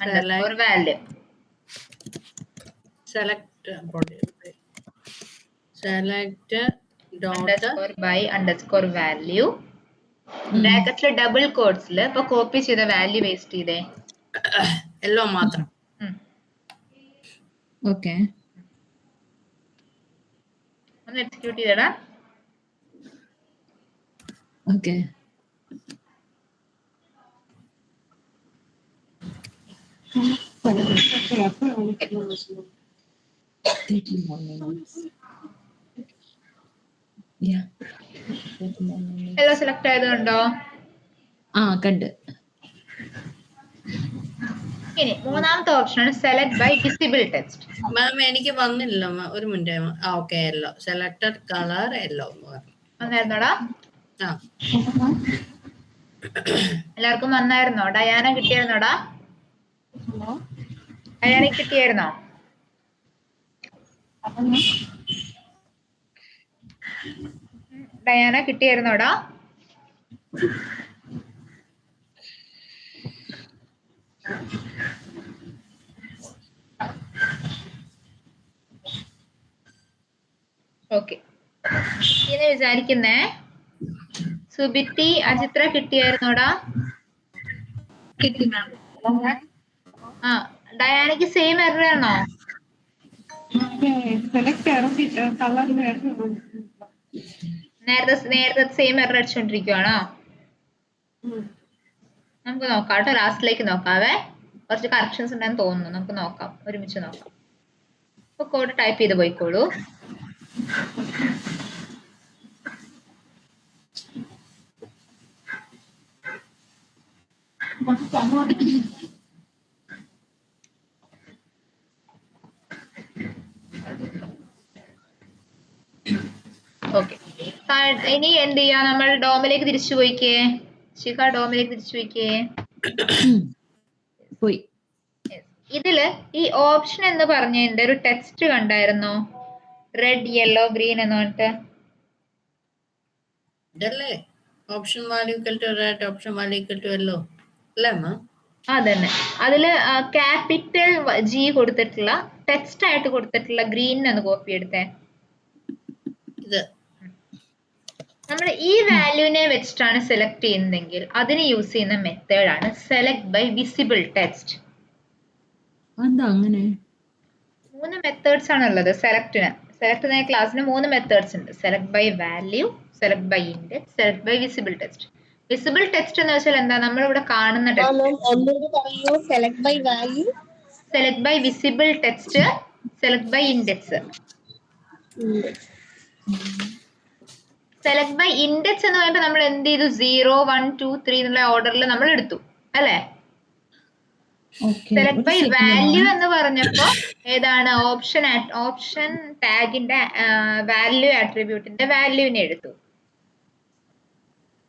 underscore value. Select underscore by underscore value ബ്രാക്കറ്റില് ഡബിൾ കോട്ട്സില് ഇപ്പൊ കോപ്പി ചെയ്ത വാല്യൂ പേസ്റ്റ് ചെയ്തേ. യെല്ലോ മാത്രം. ഓക്കെ, ഒന്ന് എക്സിക്യൂട്ട് ചെയ്തടാ. ഓക്കെ. എല്ലാം സെലക്ട് ആയതുകൊണ്ടോ? കണ്ട്. ഇനി മൂന്നാമത്തെ ഓപ്ഷൻ ആണ് select by visible text. Ma'am എനിക്ക് വന്നില്ല, ഒരു minute. Okay, yellow selected colour yellow വന്നായിരുന്നോടാ? എല്ലാവർക്കും വന്നായിരുന്നോ? ഡയാന കിട്ടിയായിരുന്നോടാ? ഡയാന കിട്ടിയായിരുന്നോ? ഡയാന കിട്ടിയായിരുന്നോടാ? ഓക്കെ, ഇനി വിചാരിക്കുന്നേ സുബിറ്റി, അജിത്ര കിട്ടിയായിരുന്നോടാ? കിട്ടി മാം. ഡയാനയ്ക്ക് സെയിം എറർ ആണോ? നേരത്തെ സെയിം എറർ അടിച്ചോണ്ടിരിക്കുവാണോ? നമുക്ക് നോക്കാം കേട്ടോ, ലാസ്റ്റിലേക്ക് നോക്കാവേ. കുറച്ച് കറക്ഷൻസ് ഉണ്ടെന്ന് തോന്നുന്നു, നമുക്ക് നോക്കാം, ഒരുമിച്ച് നോക്കാം. ഇപ്പൊ കോഡ് ടൈപ്പ് ചെയ്ത് പോയിക്കോളൂ. ഓക്കെ, ഇനി എന്ത് ചെയ്യാ? നമ്മൾ ഡോമിലേക്ക് തിരിച്ചു പോയിക്കേ. ശിഖ ഡോമിലേക്ക് തിരിച്ചു പോയിക്കേ. പോയി. ഇതില് ഈ ഓപ്ഷൻ എന്ന് പറഞ്ഞതിന്റെ ഒരു ടെക്സ്റ്റ് കണ്ടായിരുന്നോ? റെഡ് യെല്ലോ ഗ്രീൻ എന്ന് പറഞ്ഞിട്ട്. ഇതല്ലേ option value equal to red, option value equal to yellow അല്ലേ മാം? അതന്നെ, അതില് ക്യാപിറ്റൽ ജി കൊടുത്തിട്ടുള്ള ടെക്സ്റ്റ് ആയിട്ട് കൊടുത്തിട്ടുള്ള ഗ്രീൻ എന്ന് കോപ്പി എടുത്തേ. ഇത് നമ്മൾ ഈ വാല്യൂനെ വെച്ചിട്ടാണ് സെലക്ട് ചെയ്യുന്നതെങ്കിൽ അതിന് യൂസ് ചെയ്യുന്ന മെത്തേഡാണ് സെലക്ട് ബൈ വിസിബിൾ ടെക്സ്റ്റ്. എന്താ അങ്ങനെ? 3 മെത്തേഡ്സ് ആണ് ഉള്ളത് സെലക്ട് എന്ന ക്ലാസ്സിന് 3 മെത്തേഡ്സ് ഉണ്ട്. Select by value, select by index, select by visible text. Visible text എന്ന് വെച്ചാൽ എന്താ, നമ്മളിവിടെ കാണുന്ന text. Select by value, select by visible text, select by index. Select by index എന്ന് പറയുമ്പോൾ നമ്മൾ എന്ത് ചെയ്തു, 0 1 2 3 എന്നുള്ള ഓർഡറിൽ നമ്മൾ എടുത്തു അല്ലേ. സെലക്ട് ബൈ വാല്യൂ എന്ന് പറഞ്ഞപ്പോ ഏതാണ്, ഓപ്ഷൻ ടാഗിന്റെ വാല്യൂ ആട്രിബ്യൂട്ടിന്റെ വാല്യൂവിനെ എടുത്തു.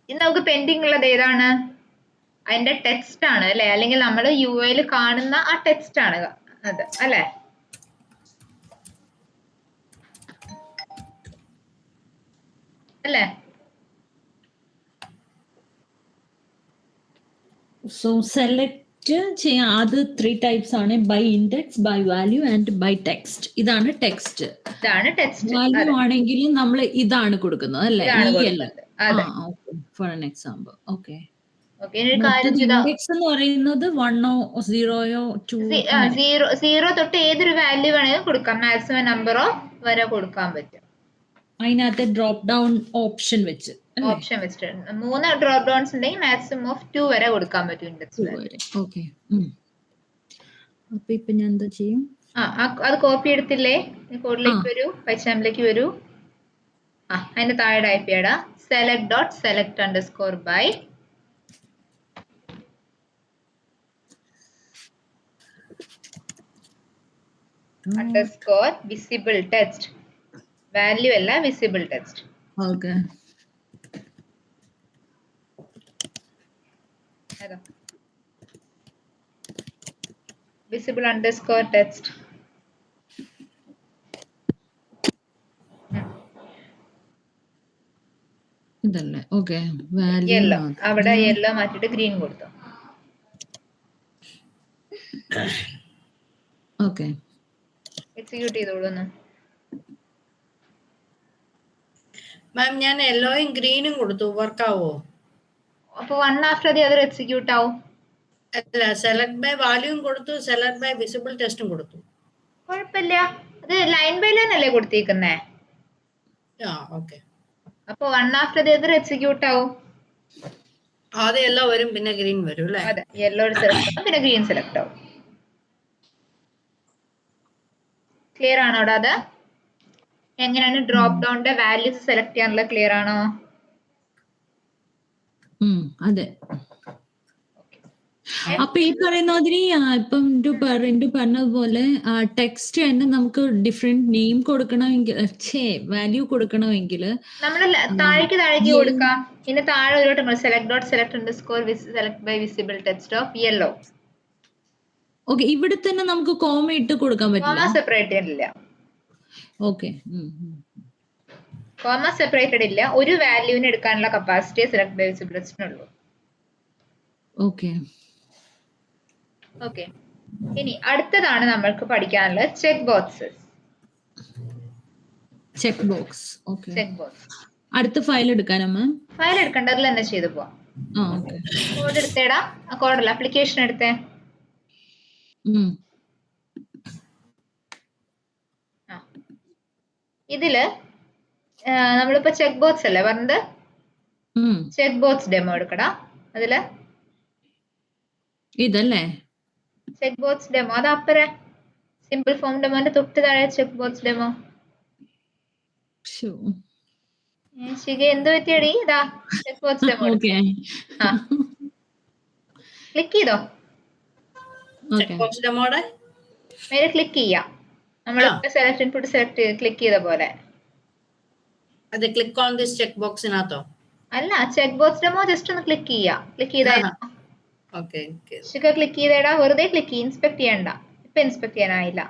ഇനി നമുക്ക് പെൻഡിങ് ഉള്ളത് ഏതാണ്, അതിന്റെ ടെക്സ്റ്റ് ആണ് അല്ലെ, അല്ലെങ്കിൽ നമ്മൾ യുഐയിൽ കാണുന്ന ആ ടെക്സ്റ്റ് ആണ് അത് അല്ലെ. അല്ലേ? സോ സെലക്ട് ചെയ്യാൻ അത് 3 ടൈപ്സ് ആണ്, by index, by value and by text. ഇതാണ് ടെക്സ്റ്റ്. വാല്യൂ ആണെങ്കിൽ നമ്മൾ ഇതാണ് കൊടുക്കുന്നത് അല്ലേ, for an example. Okay. Index എന്ന് പറയുന്നത് 1ഓ 0ഓ 2 0 തൊട്ട് ഏതൊരു വാല്യൂ വേണമെങ്കിലും കൊടുക്കാം, മാക്സിമം നമ്പറോ വരെ കൊടുക്കാൻ പറ്റും. അതിനകത്ത് ഡ്രോപ്പ് ഡൗൺ ഓപ്ഷൻ വെച്ച് വെച്ചിട്ട് 3 ഡ്രോപ്പ് ഡൗൺസ് ഉണ്ടെങ്കിൽ മാക്സിമം ഓഫ് 2 വരെ കൊടുക്കാൻ പറ്റും ഇൻഡെക്സ്. ഓക്കെ. അപ്പൊ ഇപ്പൊ ഞാൻ എന്താ ചെയ്യും, അത് കോപ്പി എടുത്തില്ലേ, കോഡിലേക്ക് വരൂ, പൈച്ചാമ്പിലേക്ക് വരൂ. അതിന്റെ താഴെ ടൈപ്പ് ചെയ്യടാ select.select_by _visible text. വാല്യൂ അല്ല, visible text. Okay. visible underscore text. ഇതല്ലേ? ഓക്കെ. വാല്യൂ അവിടെ യെല്ലോ മാറ്റിട്ട് ഗ്രീൻ കൊടുത്തു. ഓക്കെ. എക്സിക്യൂട്ട് ചെയ്തോളൂ. മാം ഞാൻ യെല്ലോയും ഗ്രീനും കൊടുത്തു, വർക്കാവോ? അപ്പൊ one after the other execute ആവും. അല്ല, സെലക്ട് ബൈ വാല്യൂം കൊടുത്തു, സെലക്ട് ബൈ വിസിബിൾ ടെസ്റ്റും കൊടുത്തു. കുഴപ്പമില്ല, അത് ലൈൻ ബൈ ലൈൻ അല്ലേ കൊടുത്തേക്കുന്നേ. ഓക്കെ. അപ്പൊ one after the other execute ആവും. ആദ്യം യെല്ലോ വരും, പിന്നെ ഗ്രീൻ വരും അല്ലേ? അതെ, യെല്ലോ സെലക്ട് ആവും, പിന്നെ ഗ്രീൻ സെലക്ട് ആവും. ക്ലിയർ ആണോ അവിടെ? അത് എങ്ങനെയാണ് ഡ്രോപ്പ് ഡൗണിന്റെ വാല്യൂസ് സെലക്ട് ചെയ്യാനുള്ള ക്ലിയർ ആണോ? അതെ. അപ്പൊ ഈ പറയുന്ന മാതിരി ഇപ്പം പറഞ്ഞതുപോലെ ടെക്സ്റ്റ് തന്നെ നമുക്ക് ഡിഫറെന്റ് നെയിം കൊടുക്കണമെങ്കിൽ, വാല്യൂ കൊടുക്കണമെങ്കിൽ നമ്മൾ താഴേക്ക് കൊടുക്കാം. ഇനി താഴെ ഒരു select by visible text of yellow. Okay. ഇവിടെ തന്നെ നമുക്ക് കോമ ഇട്ട് കൊടുക്കാൻ പറ്റില്ല, സെപ്പറേറ്റ് ഇല്ല. ഓക്കെ. കോമ സെപ്പറേറ്റഡ് ഇല്ല. ഒരു വാല്യൂവിന് എടുക്കാനുള്ള കപ്പാസിറ്റി സെലക്ട് ബൈ വിസിബിൾ ടെക്സ്റ്റിനുള്ളൂ. ഓക്കെ. ഓക്കെ. ഇനി അടുത്തതാണ് നമ്മൾക്ക് പഠിക്കാനുള്ളത് check boxes. Check box. Okay. Check box അടുത്ത ഫയൽ എടുക്കാനമ്മ? ഫയൽ എടുക്കേണ്ടതിൽ തന്നെ ചെയ്തു പോവാം. ഓക്കെ. കോഡ് എടുത്തേടാ. കോഡല്ല, ആപ്ലിക്കേഷൻ എടുത്തേ. ഇതില് നമ്മളിപ്പോ ചെക്ക് ബോക്സ് അല്ലേ പറഞ്ഞത്, ചെക്ക് ബോക്സ് ഡെമോ എടുക്കടാ. അതില് ഇതല്ലേ ചെക്ക് ബോക്സ് ഡെമോ, അത് അപ്പറെ സിമ്പിൾ ഫോം ഡെമോന്റെ തൊട്ട് താഴെ ചെക്ക് ബോക്സ് ഡെമോ. ശിഖ എന്ത് പറ്റിയടി? ഇതാ ചെക്ക് ബോക്സ് ഡെമോ. ക്ലിക്ക് ചെയ്തോ. മേലെ ക്ലിക്ക് ചെയ്യാം. നമ്മൾ സെലക്ട് ഇൻപുട്ട് സെലക്ട് ക്ലിക്ക് ചെയ്ത പോലെ. അത് ക്ലിക്ക് ഓൺ ദിസ് ചെക്ക് ബോക്സിനകത്തോ? അല്ല, ചെക്ക് ബോക്സ് ഡെമോ ജസ്റ്റ് ഒന്ന് ക്ലിക്ക് ചെയ്യാം. ക്ലിക്ക് ചെയ്താ ശിഖ ക്ലിക്ക് ചെയ്തേടാ. വെറുതെ ക്ലിക്ക് ചെയ്യും, ഇൻസ്പെക്ട് ചെയ്യണ്ട. ഇപ്പൊ ഇൻസ്പെക്ട് ചെയ്യാനായില്ല.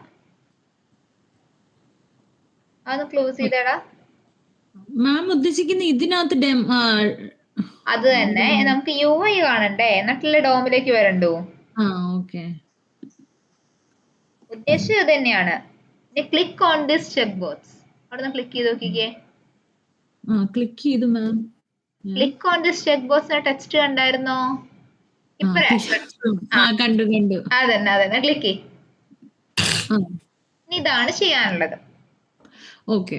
അതൊന്ന് ക്ലോസ് ചെയ്തേടാ. മാം ഉദ്ദേശിക്കുന്ന ഇതിനകത്ത് അത് തന്നെ നമുക്ക് UI കാണണ്ടേ, എന്നിട്ടുള്ള ഡോമിലേക്ക് വരണ്ടോ? ഉദ്ദേശം ഇത് തന്നെയാണ്. Click on this check box. അവിടെ നിന്ന് ക്ലിക്ക് ചെയ്ത് നോക്കിക്കേ. ക്ലിക്ക് ചെയ്തു ma'am. Click on this check box text കണ്ടായിരുന്നോ? കണ്ടു കണ്ടു. അതന്നെ ക്ലിക്ക് ചെയ്യും. ആ ഇതാണ് ചെയ്യാനുള്ളത്. ഓക്കെ.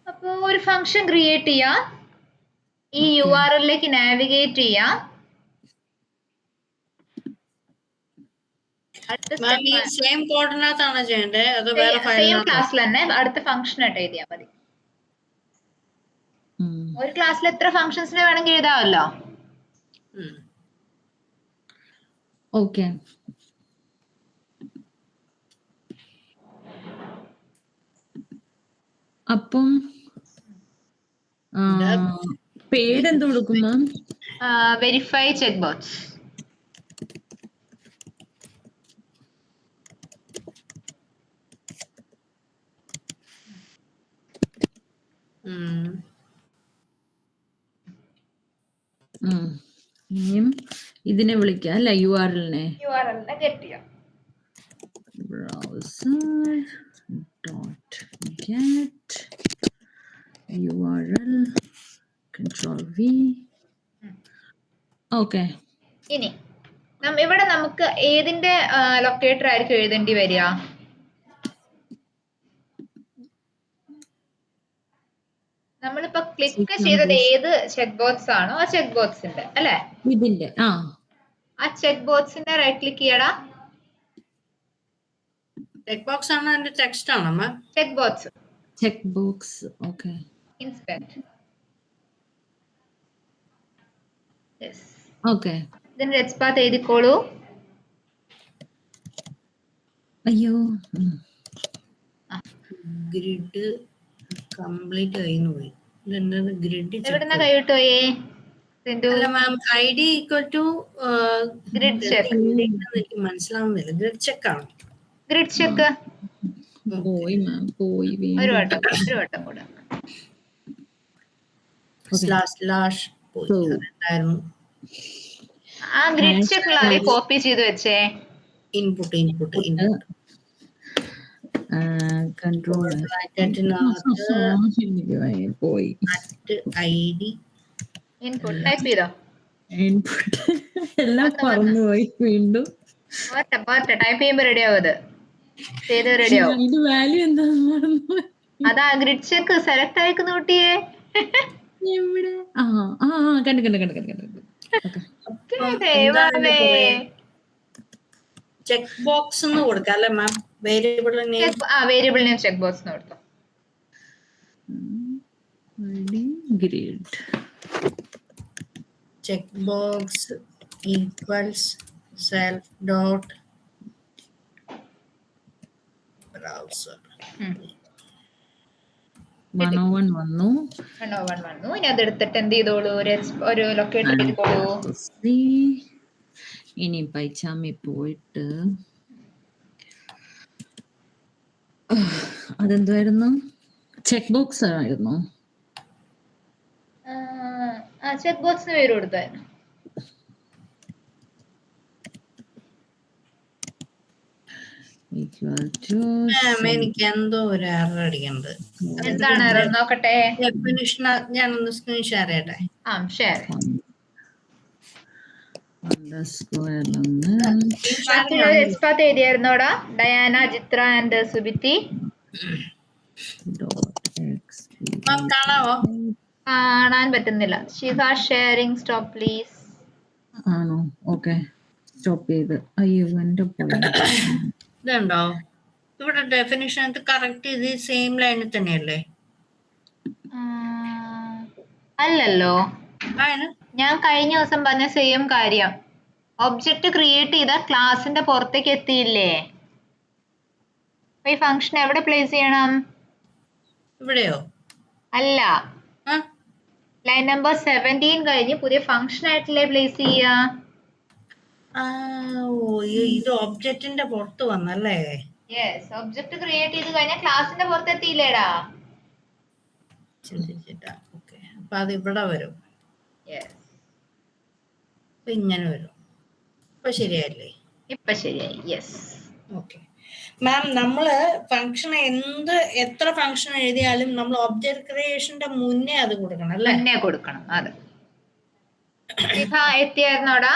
അപ്പൊ ഒരു ഫംഗ്ഷൻ ക്രിയേറ്റ് ചെയ്യാം. ഈ URL ലേക്ക് നാവിഗേറ്റ് ചെയ്യാം. മാം ഈ സെയിം കോഡിനകത്താണോ ചെയ്യണ്ടേ അതോ വേറെ സെയിം ഫയലിനകത്തോ? ക്ലാസ്സിൽ തന്നെ അടുത്ത ഫംഗ്ഷൻ ആയിട്ട് എഴുതിയാൽ മതി. ഒരു ക്ലാസ്സിൽ എത്ര ഫംഗ്ഷൻസിനെ വേണമെങ്കിൽ എഴുതാമല്ലോ. ഓക്കെ. അപ്പം പേരെന്ത് കൊടുക്കും മാം? Verify check box. ഇനിയും ഇതിനെ വിളിക്കാം അല്ലെ, URL-നെ ഗെറ്റ് ചെയ്യാം. browser.get URL Ctrl+V. ഓക്കെ. ഇനി ഇവിടെ നമുക്ക് ഏതിന്റെ ലൊക്കേറ്റർ ആയിരിക്കും എഴുതേണ്ടി വരിക? നമ്മളിപ്പോ ക്ലിക്ക് ചെയ്തത് ഏത് ചെക്ക് ബോക്സ് ആണോ ആ ചെക്ക് ബോക്സിന്റെ അല്ലെ, ഇതിന്റെ ആ ചെക്ക് ബോക്സിന്റെ റൈറ്റ് ക്ലിക്ക് ചെയ്യടാ. ചെക്ക് ബോക്സ് ആണ് അതിന്റെ ടെക്സ്റ്റ് ആണോ ma'am? Check box. Okay. Inspect. Yes. Okay. ഇതിന്റെ ലെറ്റ്സ് പാത്ത് എഴുതിക്കോളൂ. അയ്യോ, ഗ്രിഡ് കംപ്ലീറ്റ് ആയിന്ന് പോയി. ഇതെന്താണ് ഗ്രിഡ്? എവിടുന്ന കൈവിട്ടോയേ? അല്ല ma'am, ID equal to grid check. എനിക്ക് മനസ്സിലാവുന്നില്ല. ഗ്രിഡ് ചെക്ക് ആണ്. ഗ്രിഡ് ചെക്ക് പോയി മാം, പോയി. ഒരു വട്ടം കൂടെ. സ്ലാഷ് പോയി. അതെന്തായിരുന്നു? ആ ഗ്രിഡ് ചെക്ക് കോപ്പി ചെയ്ത് വെച്ചേ. ഇൻപുട്ട് കൺട്രോൾ പോയി. ID ഇൻപുട്ട് ടൈപ്പ് ചെയ്തോ? ഇൻപുട്ട് എല്ലാം മറന്നുപോയി വീണ്ടും. ടൈപ്പ് ചെയ്യുമ്പോ റെഡി ആവും. അത് ചെയ്ത് റെഡി ആവും. ഇത് വാല്യൂ എന്താന്ന് മറന്നുപോയി. അതാ ഗ്രിഡ് ചെക്ക് സെലക്ട് ആയിക്കുന്ന കുട്ടിയെ. എവിടെ? കണ്ടു. ചെക്ക് ബോക്സ് എന്ന് കൊടുക്കാം അല്ലെ മാം? വേരിയബിൾ നെയിം ചെക്ക് ബോക്സ് കൊടുത്തോ. Grid check box equals self dot browser. 101 വന്നു. ഇനി അതെടുത്തിട്ട് എന്ത് ചെയ്തോളൂ, ഒരു ലൊക്കേറ്റർ എഴുതിക്കോളൂ. ഇനി പൈച്ചാമി പോയിട്ട് അതെന്തായിരുന്നു? ചെക്ക് ബോക്സ് ആയിരുന്നു. ചെക്ക് ബോക്സിന് പേര് കൊടുത്തായിരുന്നു. എനിക്ക് എന്തോ ഒരു എറർ അടിക്കണ്ട്. എന്താണ് എറർ നോക്കട്ടെ. ഡെഫിനിഷൻ ഞാനൊന്ന് സ്ക്രീൻ ഷെയർ ചെയ്യട്ടെ. ഷെയർ. എഴുതിയായിരുന്നോടാ ഡയാന, ചിത്ര ആൻഡ് സുബിത്തി? കാണാവോ? കാണാൻ പറ്റുന്നില്ല. Shikha sharing stop please. ആണോ? ഓക്കെ, സ്റ്റോപ്പ് ചെയ്ത്. അയ്യോ എന്റെ ഇതുണ്ടോ ഇവിടെ ഡെഫിനിഷൻ? ഇത് കറക്റ്റ് ഇത് സെയിം ലൈനിൽ തന്നെയല്ലേ? അല്ലല്ലോ, ഞാൻ കഴിഞ്ഞ ദിവസം പറഞ്ഞ സെയിം കാര്യം. ഒബ്ജക്റ്റ് ക്രിയേറ്റ് ചെയ്ത ക്ലാസിന്റെ പുറത്തേക്ക് എത്തിയില്ലേ? ഈ ഫംഗ്ഷൻ എവിടെ പ്ലേസ് ചെയ്യണം? ഇവിടെയോ? അല്ല, ലൈൻ നമ്പർ 17 കഴിഞ്ഞ് പുതിയ ഫംഗ്ഷൻ ആയിട്ടല്ലേ പ്ലേസ് ചെയ്യാ. ഇത് ഒബ്ജക്റ്റിന്റെ പുറത്ത് വന്നല്ലേ? യെസ്, ഒബ്ജക്റ്റ് ക്രിയേറ്റ് ചെയ്ത് കഴിഞ്ഞാൽ ക്ലാസിന്റെ പുറത്ത് എത്തിയില്ലേടാ. ഓക്കെ, അപ്പൊ അത് ഇവിടെ വരും. യെസ്, ഇങ്ങനെ വരും. ഇപ്പൊ ശരിയായില്ലേ? ഇപ്പൊ ശരിയായി. യെസ്. ഓക്കെ. മാം നമ്മള് ഫംഗ്ഷൻ എത്ര ഫംഗ്ഷൻ എഴുതിയാലും നമ്മൾ ഒബ്ജക്ട് ക്രിയേഷന്റെ മുന്നേ അത് കൊടുക്കണം അല്ലേ? മുന്നേ കൊടുക്കണം. അതെ. ശിഖ എത്തിയായിരുന്നോടാ?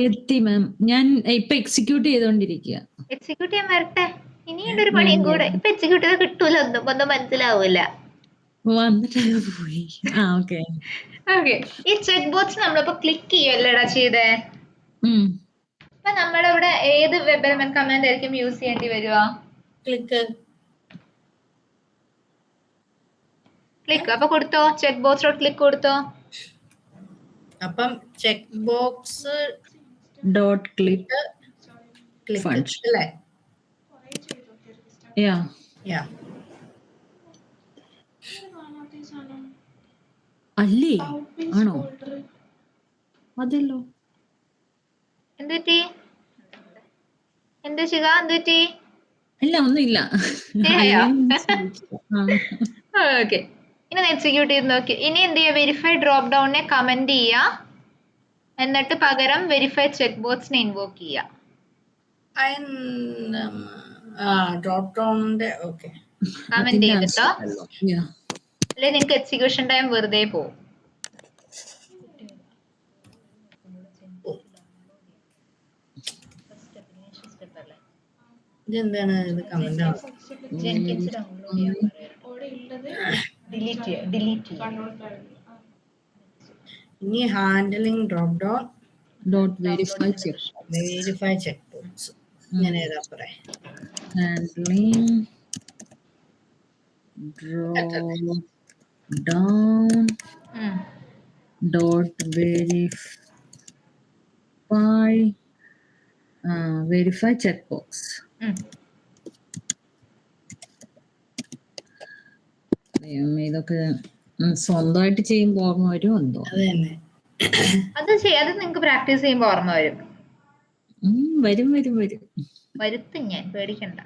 എത്തി മാം. ഞാൻ ഇപ്പൊ എക്സിക്യൂട്ട് ചെയ്തോണ്ടിരിക്കുക. എക്സിക്യൂട്ട് ചെയ്യാൻ വരട്ടെ, ഇനിയുണ്ട് ഒരു പണിയും കൂടെ. ഇപ്പൊ എക്സിക്യൂട്ട് ചെയ്ത് കിട്ടൂല, ഒന്നും മനസ്സിലാവൂല. വന്നിട്ട് പോയി. ഓക്കെ. ഓക്കെ, ഈ ചെക്ക് ബോക്സ് നമ്മളിപ്പോ ക്ലിക്ക് ചെയ്യല്ലേടാ ചെയ്തേ. അപ്പൊ നമ്മുടെ ഇവിടെ ഏത് വെബ് എലമെന്റ് കമാൻഡ് ആയിരിക്കും യൂസ് ചെയ്യേണ്ടി വരിക? ക്ലിക്ക്. അപ്പൊ കൊടുത്തോ, ചെക്ക് ബോക്സ് ക്ലിക്ക് കൊടുത്തോ. അപ്പം check box dot click click അല്ലേ? അല്ലേ? ആണോ? അതല്ലോ. എന്തുപറ്റി? എന്ത് ശിഖ, എന്തുപറ്റി? ഇല്ല, ഒന്നുമില്ല. ഓക്കെ, ഇനി എക്സിക്യൂട്ട് ചെയ്ത് നോക്കി. ഇനി എന്ത് ചെയ്യുക? വെരിഫൈ ഡ്രോപ്പ് ഡൗണിനെ കമന്റ് ചെയ്യുക, എന്നിട്ട് പകരം വെരിഫൈ ചെക്ക് ബോക്സിനെ ഇൻവോക്ക് ചെയ്യുക. ഡ്രോപ്പ് ഡൗണിന്റെ ഓക്കെ കമന്റ് ചെയ്തിട്ടോ, അല്ലെ നിങ്ങക്ക് എക്സിക്യൂഷൻ ടൈം വെറുതെ പോകും. ഇതെന്താണ് ഇത് കമന്റ് ആണ്? ഇനി handling drop down dot verify check box ഇങ്ങനെ ഏതാ പറയാ? Handling drop down dot verify check box. ഇതൊക്കെ സ്വന്തമായിട്ട് ചെയ്യുമ്പോ ഓർമ്മ വരും എന്തോ. അത് തന്നെ, അത് നിങ്ങക്ക് പ്രാക്ടീസ് ചെയ്യുമ്പോ ഓർമ്മ വരും. വരുത്തും, ഞാൻ പേടിക്കണ്ട.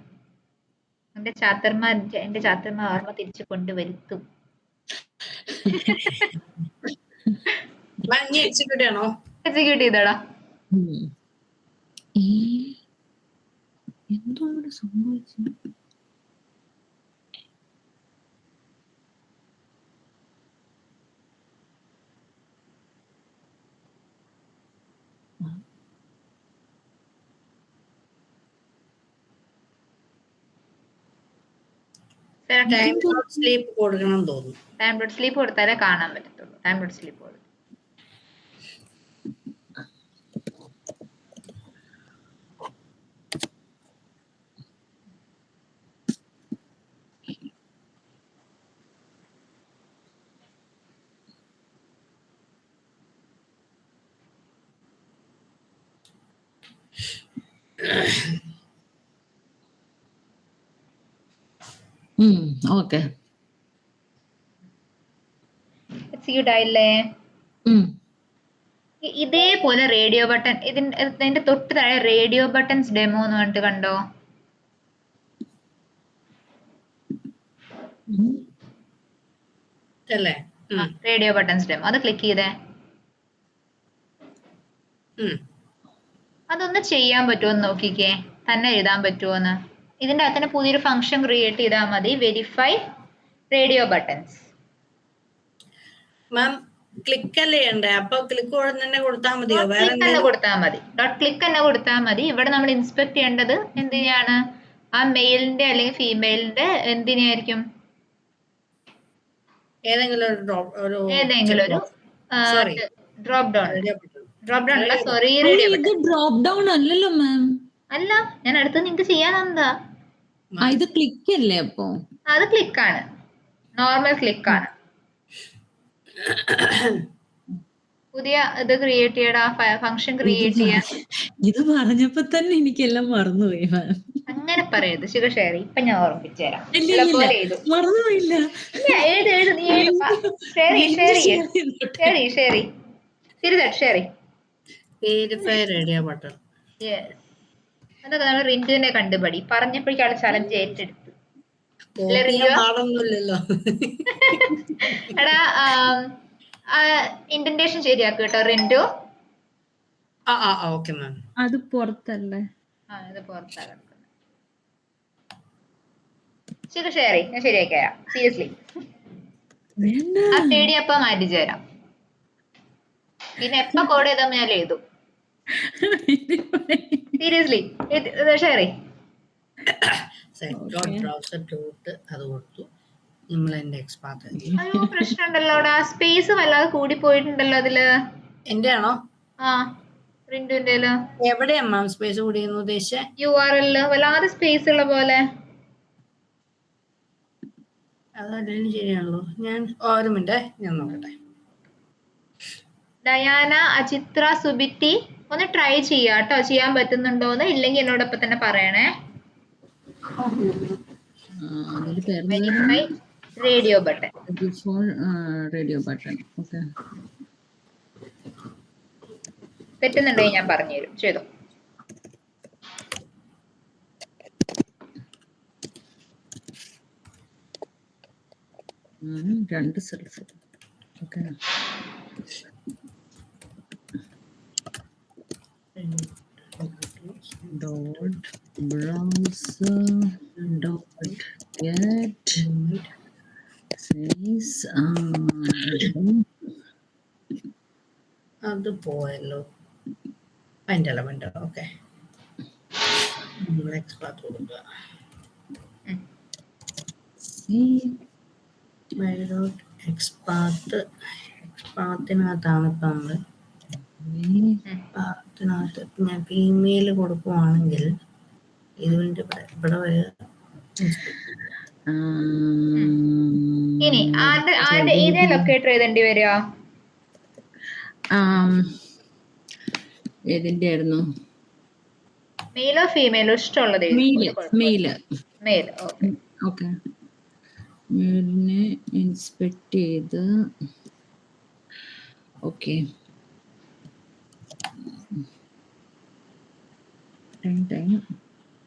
എന്റെ ചാത്തന്മാർ ഓർമ്മ തിരിച്ചു കൊണ്ടുവരുത്തും. എക്സിക്യൂട്ട് ചെയ്തോടാ. എന്തോ അവിടെ സംഭവിച്ചു. ടൈം ഡോട്ട് സ്ലീപ്പ് കൊടുക്കണം തോന്നുന്നു. ടൈം ഡോട്ട് സ്ലീപ്പ് കൊടുത്താലേ കാണാൻ പറ്റത്തുള്ളൂ. ടൈം ഡോട്ട് സ്ലീപ്പ് കൊടുത്തു. ഓക്കെ, എക്സിക്യൂട്ട് ആയില്ലേ? ഇതേപോലെ റേഡിയോ ബട്ടൺ, ഇതിന്റെ തൊട്ട് താഴെ റേഡിയോ ബട്ടൺസ് ഡെമോ എന്ന് പറഞ്ഞിട്ട് കണ്ടോ? റേഡിയോ ബട്ടൺസ് ഡെമോ, അത് ക്ലിക്ക് ചെയ്തേ. അതൊന്ന് ചെയ്യാൻ പറ്റുമോ എന്ന് നോക്കിക്കേ, തന്നെ എഴുതാൻ പറ്റുമോന്ന്. ഇതിന്റെ അകത്ത് തന്നെ പുതിയൊരു ഫംഗ്ഷൻ ക്രിയേറ്റ് ചെയ്താൽ മതി, വെരിഫൈ റേഡിയോ ബട്ടൺസ്. മാം ക്ലിക്ക് അല്ലേ ചെയ്യണ്ടേ? അപ്പൊ ക്ലിക്ക് തന്നെ കൊടുത്താൽ മതിയോ? കൊടുത്താൽ മതി, ഡോട്ട് ക്ലിക്ക് തന്നെ കൊടുത്താൽ മതി. ഇവിടെ നമ്മൾ ഇൻസ്പെക്ട് ചെയ്യേണ്ടത് എന്തിനാണ്? ആ മെയിലിന്റെ അല്ലെങ്കിൽ ഫീമെയിലിന്റെ എന്തിനായിരിക്കും? ഏതെങ്കിലും ഒരു ഡ്രോപ്പ് ഡൗൺ അല്ല, സോറി, ഡ്രോപ്പ് ഡൗൺ അല്ലല്ലോ മാം. അല്ല, ഞാൻ അടുത്ത് നിങ്ങക്ക് ചെയ്യാനെന്താ? ഇത് ക്ലിക്ക് അല്ലേ? അപ്പൊ അത് ക്ലിക്കാണ്, നോർമൽ ക്ലിക്കാണ്. പുതിയ ഇത് ക്രിയേറ്റ് ചെയ്യടാ, ഫംഗ്ഷൻ ക്രിയേറ്റ് ചെയ്യാൻ. ഇത് പറഞ്ഞപ്പോ തന്നെ എനിക്കെല്ലാം മറന്നുപോയി മാം. അങ്ങനെ പറയരുത് ശിവശേരി, ഇപ്പൊ ഞാൻ ഓർമ്മിപ്പിച്ചു തരാം. മറന്നുപോയില്ല. അതൊക്കെ നമ്മൾ റിന്റുവിനെ കണ്ടുപടി. പറഞ്ഞപ്പോഴേക്കും ആള് ചലഞ്ച് ഏറ്റെടുത്ത്. എടാ, ഇൻഡന്റേഷൻ ശരിയാക്കും കേട്ടോ റിന്റു. Okay ma'am. അത് പുറത്തല്ലേ? ഇത് പുറത്താ കിടക്കുന്നത്. ശരി ഷെയർ ചെയ്യും, ഞാൻ ശരിയാക്കി തരാം. സീരിയസ്ലി വേണ്ട. ആ പേടി അപ്പൊ മാറ്റിച്ചു തരാം. പിന്നെ എപ്പ കോഡ് ചെയ്താൽ ഞാൻ എഴുതും. സീരിയസ്ലി ഷെയർ ചെയ്യും. സെറ്റ് ഡോട്ട് ബ്രൗസർ ഡോട്ട് അത് കൊടുത്തു. നമ്മൾ എന്റെ എക്സ്പാത്ത് അയ്യോ പ്രശ്നമുണ്ടല്ലോടാ, സ്പേസ് വല്ലാതെ കൂടി പോയിട്ടുണ്ടല്ലോ അതില്. എന്റെ ആണോ? ആ റിന്റുവിന്റെ എവിടെയാ മാം സ്പേസ് കൂടിയെന്ന് ഉദ്ദേശിച്ചേ? URL വല്ലാതെ സ്പേസ് ഉള്ള പോലെ. അതല്ലേലും ശരിയാണല്ലോ. ഞാൻ ഒരു മിനിറ്റ് ഞാൻ നോക്കട്ടെ. ഡയാന, അചിത്ര, സുബിറ്റി ഒന്ന് ട്രൈ ചെയ്യാട്ടോ, ചെയ്യാൻ പറ്റുന്നുണ്ടോന്ന്. ഇല്ലെങ്കിൽ എന്നോടൊപ്പം തന്നെ പറയണേ. അതിന്റെ പേര് verify radio button. Radio button. Okay, തെറ്റുന്നുണ്ടെങ്കിൽ ഞാൻ പറഞ്ഞുതരും, ചെയ്തോ. രണ്ട് self. Okay, dot browser dot get size. അത് പോയല്ലോ. അതിന്റെ എലമെന്റ്. ഓക്കെ, നമ്മൾ എക്സ്പാത്ത് കൊടുക്കുക. എക്സ്പാത്തിനകത്താണ് ഇപ്പൊ നമ്മള്. എക്സ്പാത്തിനകത്ത് ഞാൻ ഫീമെയിൽ കൊടുക്കുവാണെങ്കിൽ ഇതിന്റെ ഇവിടെ വരെ ഇനി ആരുടെ ഏരിയ ലൊക്കേറ്റർ എഴുതേണ്ടി വരിക? ഏതിന്റെ ആയിരുന്നു? മെയിലോ ഫീമെയിലോ ഇഷ്ടമുള്ളത് മെയില്. ഓക്കെ. മെയിലിനെ ഇൻസ്പെക്ട് ചെയ്ത് ഓക്കെ.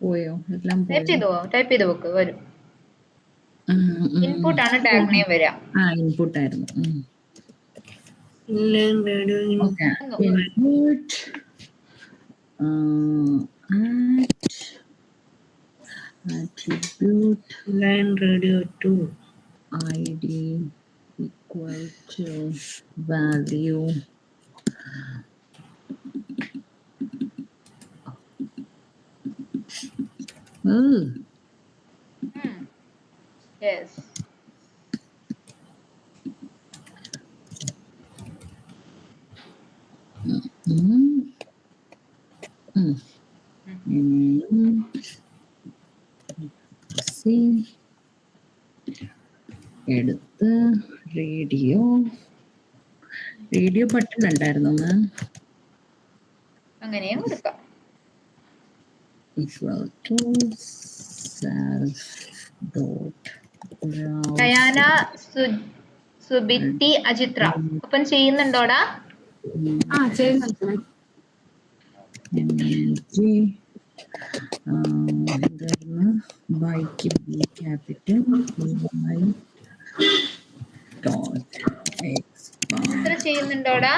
പോയോ? എല്ലാം ടൈപ്പ് ചെയ്ത് വെക്ക്, വരും. ഇൻപുട്ട് ആണ് ടാഗ് നെയിം വരിക. ഇൻപുട്ട് ആയിരുന്നു. Radio input attribute line radio 2 id equal to value Yes. എടുത്ത് റേഡിയോ ബട്ടൺ ഉണ്ടായിരുന്നു. അങ്ങനെയും കൊടുക്കാം. equal to self dot Diana, Subitty, Ajithra ഒപ്പം ചെയ്യുന്നുണ്ടോടാ? ചെയ്യുന്നുണ്ട്. ബൈക്ക് ബി ക്യാപിറ്റൽ ഡോട്ട് ഇത്ര ചെയ്യുന്നുണ്ടോടാ?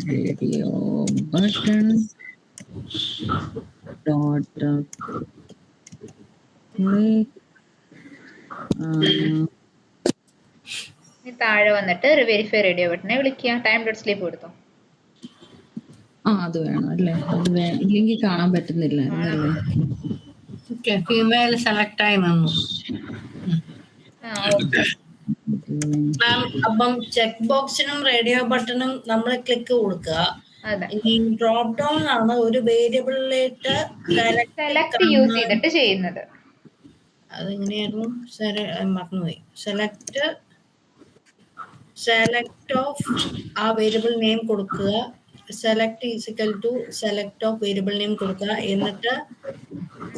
റേഡിയോ ബട്ടൺ ഡോട്ട് താഴെ വന്നിട്ട് വെരിഫൈ റേഡിയോ ബട്ടനെ വിളിക്കുക. ടൈം ഡോട്ട് സ്ലീപ്പ് കൊടുത്തോ. അത് വേണം അല്ലേ? അത് ഇല്ലെങ്കിൽ കാണാൻ പറ്റുന്നില്ല എന്നല്ലേ? ഫീമെയിൽ സെലക്ട് ആയി വന്നു. അപ്പം ചെക്ക് ബോക്സിനും റേഡിയോ ബട്ടണും നമ്മൾ ക്ലിക്ക് കൊടുക്കുക. ഈ ഡ്രോപ്പ് ഡൗൺ ആണ് ഒരു വേരിയബിളിലേക്ക് സെലക്ട് യൂസ് ചെയ്തിട്ട് ചെയ്യുന്നത്. അതെങ്ങനെയായിരുന്നു? മറന്നുപോയി. സെലക്ട് ഓഫ് ആ വേരിയബിൾ നെയിം കൊടുക്കുക. Select is equal to select of variable name കൊടുക്കുക. എന്നിട്ട്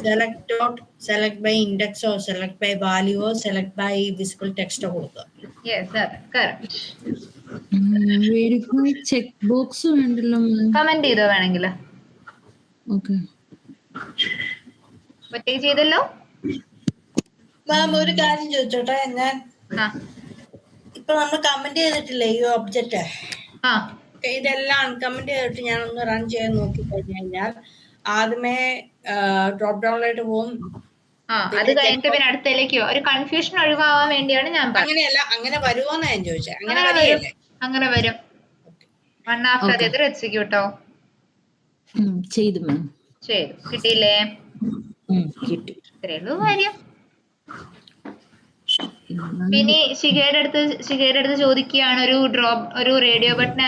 സെലക്ട് ബൈ ഇൻഡെക്സോ സെലക്ട് ബൈ വാല്യൂവോ സെലക്ട് ബൈ വിസിബിൾ ടെക്സ്റ്റോ കൊടുക്കുക. വെരിഫൈ ചെക്ക് ബോക്സ് വേണ്ടല്ലോ. കമന്റ് ചെയ്തോ വേണമെങ്കിൽ. ഓക്കെ, ഒറ്റയ്ക്ക് ചെയ്തല്ലോ. മാം ഒരു കാര്യം ചോദിച്ചോട്ടെ? ഞാൻ ഇപ്പൊ നമ്മൾ കമന്റ് ചെയ്തിട്ടില്ലേ ഈ ഒബ്ജക്റ്റ്, ആ ഇതെല്ലാം അൺകമന്റ് ചെയ്തിട്ട് ഞാനൊന്ന് റൺ ചെയ്ത് നോക്കി കഴിഞ്ഞു കഴിഞ്ഞാൽ ആദ്യമേ ഡ്രോപ്പ് ഡൗണിലായിട്ട് പോകും. അത് കഴിഞ്ഞിട്ട് പിന്നെ അടുത്തതിലേക്ക് ഒരു കൺഫ്യൂഷൻ ഒഴിവാവാൻ വേണ്ടിയാണ് ഞാൻ പറഞ്ഞത്. അങ്ങനെയല്ല, അങ്ങനെ വരുമോന്ന് ഞാൻ ചോദിച്ചത്. അങ്ങനെ അങ്ങനെ വരും, വരികയല്ലേ? അങ്ങനെ വരും. വൺ ആഫ്റ്റർ ദി അതർ എക്സിക്യൂട്ടോ ചെയ്തു മാം. ചെയ്തു. കിട്ടിയില്ലേ? കിട്ടി. ഇത്രേ ഉള്ളൂ കാര്യം. പിന്നെ ശിഖയുടെ അടുത്ത് ചോദിക്കുകയാണ് ഒരു റേഡിയോ ബട്ടൺ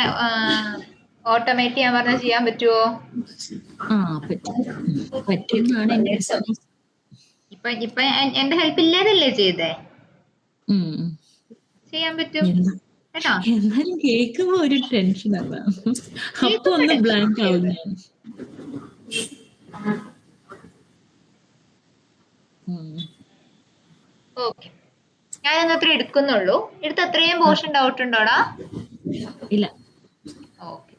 ഓട്ടോമേറ്റ് ചെയ്യാൻ പറഞ്ഞാൽ ചെയ്യാൻ പറ്റുമോ? പറ്റുമെന്നാണ് എന്റെ ഇപ്പൊ എന്റെ ഹെൽപ്പ് ഇല്ലാതല്ലേ ചെയ്തേ? ചെയ്യാൻ പറ്റും കേട്ടോ. എന്നാലും കേൾക്കുമ്പോ ഒരു ടെൻഷൻ ആവാം. അപ്പൊ ഒന്ന് ബ്ലാങ്ക് ആവും ഞാൻ. ഓക്കെ, ഞാനൊന്ന് അത്ര എടുക്കുന്നുള്ളൂ. എടുത്ത് അത്രയും പോർഷൻ ഡൗട്ട് ഉണ്ടോടാ? ഇല്ല. ഓക്കെ.